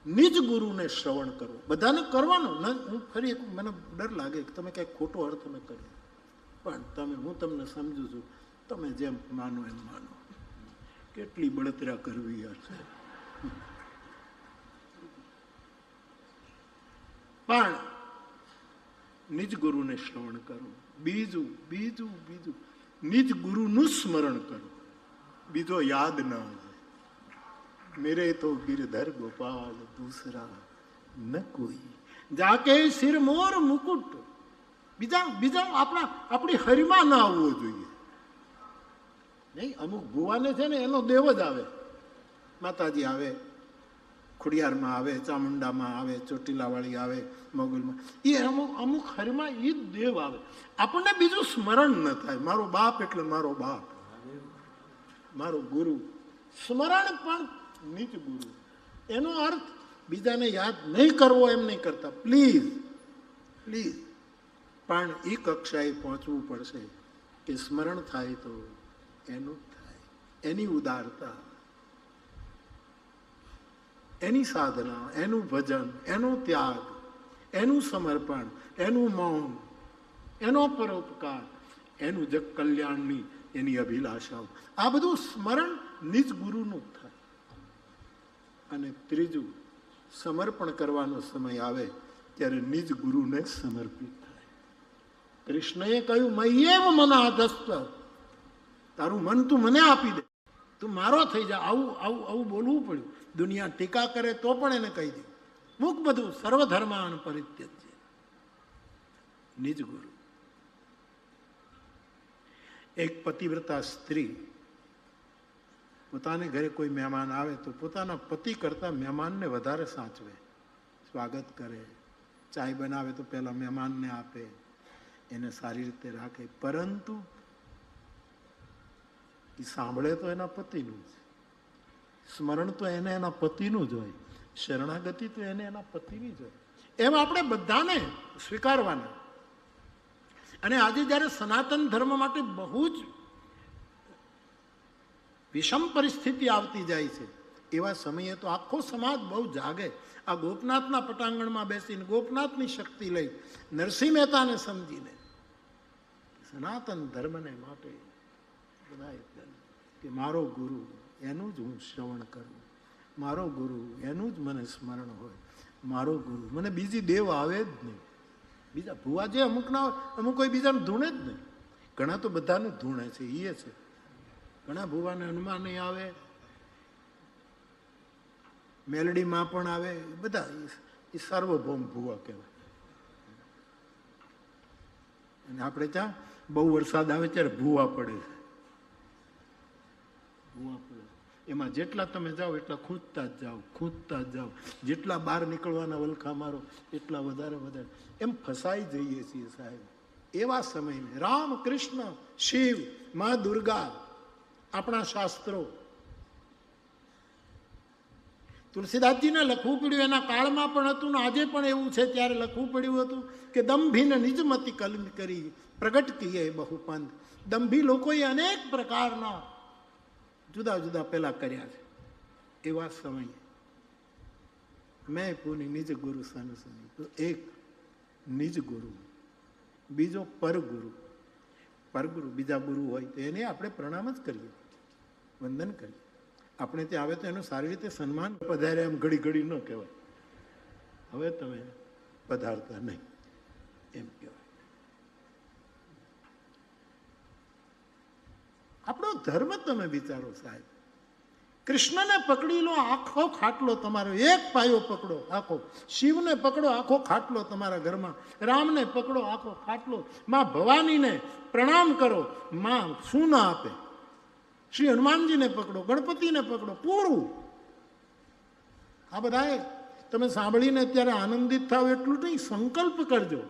નિજ ગુરુને શ્રવણ કરવું. બધાને કરવાનું. હું ફરી એક, મને ડર લાગે કે તમે કંઈક ખોટો અર્થ ન કર્યો, પણ હું તમને સમજુ છું, તમે જેમ માનો એમ માનો. કેટલી બળતરા કરવી હશે. પણ નિજ ગુરુને શ્રવણ કરવું. બીજું નિજ ગુરુનું સ્મરણ કરવું. બીજો યાદ ન આવે. મેરે તો ગિરધર ગોપાલ દૂસરા ન કોઈ, જાકે સિર મોર મુકુટ. બીજા આપણી હરિમાં ના આવવો જોઈએ. નહીં, અમુક ભુવાને છે ને એનો દેવ જ આવે. માતાજી આવે, ખોડિયારમાં આવે, ચામુંડામાં આવે, ચોટીલાવાળી આવે, મોગલમાં. એ અમુક હરિમાં એ જ દેવ આવે. આપણને બીજું સ્મરણ ન થાય. મારો બાપ એટલે મારો બાપ, મારો ગુરુ. સ્મરણ પણ નિજ ગુરુ. એનો અર્થ બીજાને યાદ નહીં કરવો એમ નહીં કરતા. પ્લીઝ પણ એ કક્ષાએ પહોંચવું પડશે કે સ્મરણ થાય તો એનું જ થાય. એની ઉદારતા, એની સાધના, એનું ભજન, એનો ત્યાગ, એનું સમર્પણ, એનું મૌન, એનો પરોપકાર, એનું જગ કલ્યાણની એની અભિલાષાઓ, આ બધું સ્મરણ નિજ ગુરુનું જ થાય. અને ત્રીજું, સમર્પણ કરવાનો સમય આવે ત્યારે નિજ ગુરુને સમર્પિત થાય. કૃષ્ણએ કહ્યું મય્યેવ મનાધસ્ત, તારું મન તું મને આપી દે, તું મારો થઈ જા. આવું બોલવું પડ્યું. દુનિયા ટીકા કરે તો પણ એને કહી દે મૂક બધું, સર્વધર્માન પરિત્યજ્ય. નિજ ગુરુ. એક પતિવ્રતા સ્ત્રી પોતાને ઘરે કોઈ મહેમાન આવે તો પોતાના પતિ કરતા મહેમાનને વધારે સાચવે, સ્વાગત કરે, ચાય બનાવે તો પહેલા મહેમાનને આપે, એને સારી રીતે રાખે. પરંતુ એ સાંભળે તો એના પતિનું જ, સ્મરણ તો એને એના પતિનું જ હોય, શરણાગતિ તો એને એના પતિની જ હોય. એમ આપણે બધાને સ્વીકારવાના. અને આજે જ્યારે સનાતન ધર્મ માટે બહુ જ વિષમ પરિસ્થિતિ આવતી જાય છે એવા સમયે તો આખો સમાજ બહુ જાગે. આ ગોપનાથના પટાંગણમાં બેસીને ગોપનાથની શક્તિ લઈ નરસિંહ મહેતાને સમજીને સનાતન ધર્મને માટે બધાએ કે મારો ગુરુ એનું જ હું શ્રવણ કરું, મારો ગુરુ એનું જ મને સ્મરણ હોય, મારો ગુરુ, મને બીજી દેવ આવે જ નહીં. બીજા ભુવા જે અમુક કોઈ બીજાને ધૂણે જ નહીં. ઘણા તો બધાને ધૂણે છે, એ છે. ઘણા ભુવાને હનુમાન આવે, મેલડીમાં પણ આવે, બધા એ સાર્વભૌમ ભુવા કહેવાય. અને આપણે ત્યાં બહુ વરસાદ આવે ત્યારે ભૂવા પડે છે. ભૂવા પડે એમાં જેટલા તમે જાઓ એટલા ખૂંચતા જ જાઓ. જેટલા બહાર નીકળવાના વલખા મારો એટલા વધારે એમ ફસાઈ જઈએ છીએ સાહેબ. એવા સમયને રામ, કૃષ્ણ, શિવ, મા દુર્ગા, આપણા શાસ્ત્રો. તુલસીદાસજીને લખવું પડ્યું એના કાળમાં પણ હતું ને આજે પણ એવું છે. ત્યારે લખવું પડ્યું હતું કે દંભીને નિજમતી કલમ કરી પ્રગટ કીએ બહુ પંથ. દંભી લોકોએ અનેક પ્રકારના જુદા જુદા પેલા કર્યા છે. એવા સમયે મેં પુની નિજ ગુરુ સન સુની. તો એક નિજ ગુરુ, બીજો પરગુરુ. પરગુરુ બીજા ગુરુ હોય તો એને આપણે પ્રણામ જ કરીએ, વંદન કરીએ. આપણે ત્યાં આવે તો એનું સારી રીતે સન્માન. પધારે એમ ઘડી ઘડી ન કહેવાય, હવે તમે પધારતા નહીં એમ કહેવાય. આપણો ધર્મ તમે વિચારો સાહેબ. કૃષ્ણને પકડી લો, આખો ખાટલો તમારો, એક પાયો પકડો આખો. શિવને પકડો, આખો ખાટલો તમારા ઘરમાં. રામને પકડો, આખો ખાટલો. માં ભવાનીને પ્રણામ કરો, માં શું ના આપે. શ્રી હનુમાનજીને પકડો, ગણપતિને પકડો, પૂરું. આ બધાએ તમે સાંભળીને અત્યારે આનંદિત થાવ એટલું નહીં, સંકલ્પ કરજો.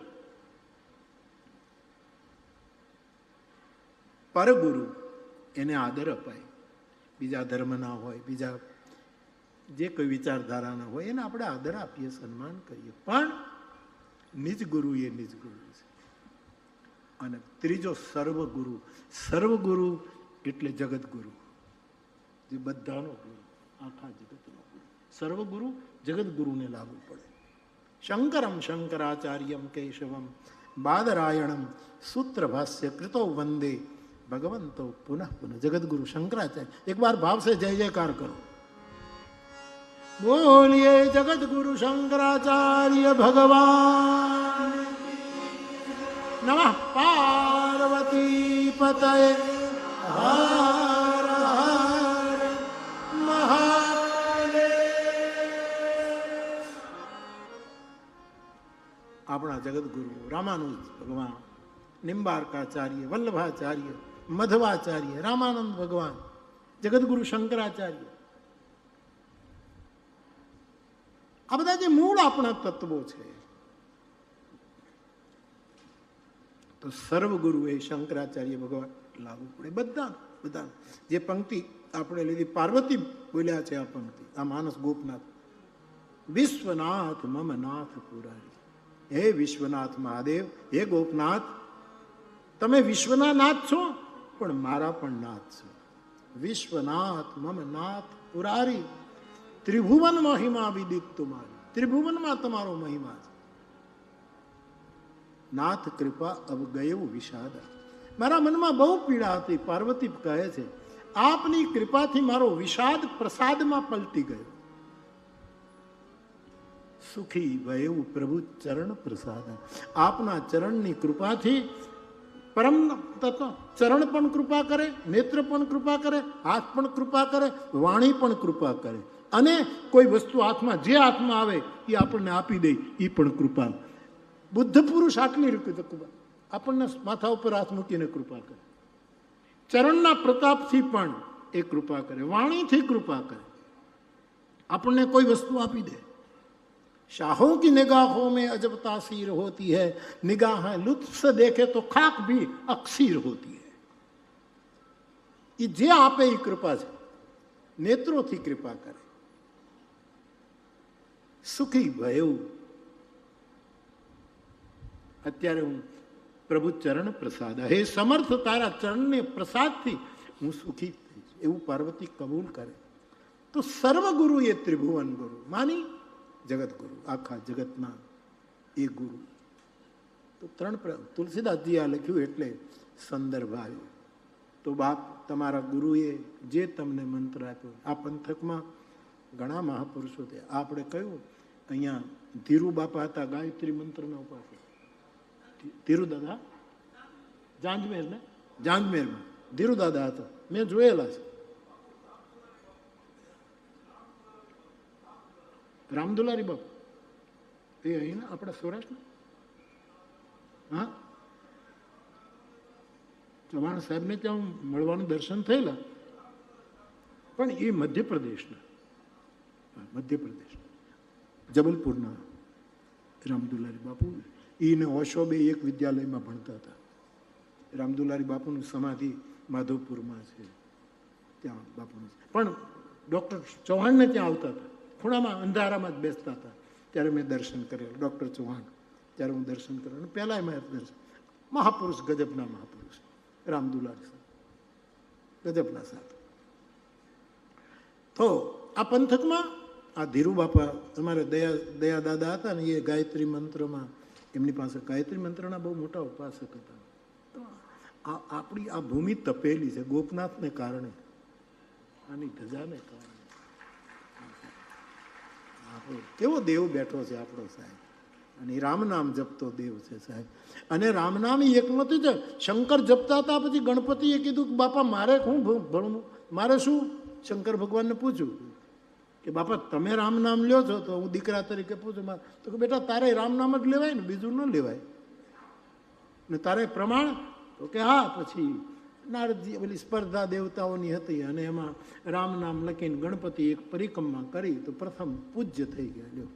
પરગુરુ એને આદર અપાય. બીજા ધર્મના હોય, બીજા જે કોઈ વિચારધારાના હોય એને આપણે આદર આપીએ, સન્માન કરીએ. પણ નિજ ગુરુ એ નિજ ગુરુ છે. અને ત્રીજો સર્વગુરુ. સર્વગુરુ એટલે જગતગુરુ, જે બધાનો ગુરુ, આખા જગતનો ગુરુ. સર્વગુરુ જગતગુરુને લાગુ પડે. શંકરમ શંકરાચાર્યમ કેશવમ બાદરાયણમ સૂત્રભાષ્ય કૃતો વંદે ભગવંતો પુનઃ પુનઃ. જગતગુરુ શંકરાચાર્ય. એક બાર ભાવ સે જય જયકાર કરો. બોલીએ જગતગુરુ શંકરાચાર્ય ભગવાન નમઃ. પાર્વતી પતયે હર હર મહાદેવ. આપણા જગતગુરુ રામાનુજ ભગવાન, નિંબાર્કાચાર્ય, વલ્લભાચાર્ય, મધવાચાર્ય, રામાનંદ ભગવાન, જગતગુરુ શંકરાચાર્ય, આ બધા જે મૂળ આપણા તત્વો છે. તો સર્વગુરુ એ શંકરાચાર્ય ભગવાન લાગુ પડે. બધા બધા જે પંક્તિ આપણે લીધી, પાર્વતી બોલ્યા છે આ પંક્તિ, આ માનસ ગોપનાથ. વિશ્વનાથ મમ નાથ પુરારી. હે વિશ્વનાથ મહાદેવ, હે ગોપનાથ, તમે વિશ્વના નાથ છો પણ મારા પણ નાથ છો. વિશ્વનાથ મમ નાથ પુરારી. ત્રિભુવન મહિમા વિદિત તુમારી. ત્રિભુવનમાં તમારો મહિમા છે. નાથ કૃપા અબ ગયો વિષાદા. મારા મનમાં બહુ પીડા હતી. પાર્વતી કહે છે આપની કૃપાથી મારો વિષાદ પ્રસાદમાં પલટી ગયો. સુખી ભયું પ્રભુ ચરણ પ્રસાદ. આપના ચરણની કૃપાથી પરમ તત્વ ચરણ પણ કૃપા કરે, નેત્ર પણ કૃપા કરે, હાથ પણ કૃપા કરે, વાણી પણ કૃપા કરે. અને કોઈ વસ્તુ હાથમાં, જે હાથમાં આવે એ આપણને આપી દે, એ પણ કૃપા. બુદ્ધ પુરુષ આટલી રીતે કૃપા, આપણને માથા ઉપર હાથ મૂકીને કૃપા કરે. ચરણના પ્રતાપથી પણ એ કૃપા કરે, વાણીથી કૃપા કરે, આપણને કોઈ વસ્તુ આપી દે. शाहों की निगाहों में अजब तासीर होती है, निगाहें लुत्फ से देखे तो खाक भी अक्सीर होती है. ये जे आपे ये कृपा है, नेत्रों थी कृपा करे. सुखी भयऊ. અત્યારે હું પ્રભુ ચરણ પ્રસાદ, હે સમર્થ તારા ચરણને પ્રસાદથી હું સુખી થઈશ એવું પાર્વતી કબૂલ કરે. તો સર્વગુરુ એ ત્રિભુવન ગુરુ માની જગતગુરુ, આખા જગતના એ ગુરુ. તો તુલસીદાસજી આ લખ્યું એટલે સંદર્ભ આવ્યો. તો બાપ તમારા ગુરુએ જે તમને મંત્ર આપ્યો, આ પંથકમાં ઘણા મહાપુરુષો છે. આપણે કહ્યું અહીંયા ધીરુ બાપા હતા, ગાયત્રી મંત્રના ઉપાસક. ધીરુ દાદા જાંજમેર ને, જાંજમેરમાં ધીરુ દાદા હતા, મેં જોયેલા છે. રામદુલારી બાપુ એ અહીં આપણા સૌરાષ્ટ્ર, હા ચૌહાણ સાહેબને ત્યાં મળવાનું દર્શન થયેલા, પણ એ મધ્યપ્રદેશના જબલપુરના રામદુલારી બાપુ. એને ઓશો બે એક વિદ્યાલયમાં ભણતા હતા. રામદુલારી બાપુનું સમાધિ માધવપુરમાં છે, ત્યાં બાપુનું. પણ ડૉક્ટર ચૌહાણને ત્યાં આવતા હતા, ખૂણામાં અંધારામાં જ બેસતા હતા. ત્યારે મેં દર્શન કરેલું ડૉક્ટર ચૌહાણ, ત્યારે હું દર્શન કરેલું. પહેલાં મેં દર્શન, મહાપુરુષ, ગજબના મહાપુરુષ રામદુલારી સાહેબ, ગજબના સાહેબ. તો આ પંથકમાં આ ધીરુ બાપા તમારે દયા દાદા હતા ને, એ ગાયત્રી મંત્રમાં એમની પાસે ગાયત્રી મંત્રના બહુ મોટા ઉપાસક હતા. તો આપણી આ ભૂમિ તપેલી છે ગોપનાથને કારણે, આની ધજાને કારણે. કેવો દેવ બેઠો છે આપણો સાહેબ, અને રામ નામ જપતો દેવ છે સાહેબ. અને રામ નામ એકમતી છે. શંકર જપતા હતા, પછી ગણપતિએ કીધું કે બાપા મારે શું ભણવું, મારે શું? શંકર ભગવાનને પૂછ્યું કે બાપા તમે રામ નામ લ્યો છો, તો હું દીકરા તરીકે પૂછું, તો કે બેટા તારે રામ નામ જ લેવાય ને, બીજું ન લેવાય ને, તારે પ્રમાણ? તો કે હા. પછી નારદજી પેલી સ્પર્ધા દેવતાઓની હતી, અને એમાં રામ નામ લખીને ગણપતિ એક પરિક્રમા કરી તો પ્રથમ પૂજ્ય થઈ ગયા. લ્યો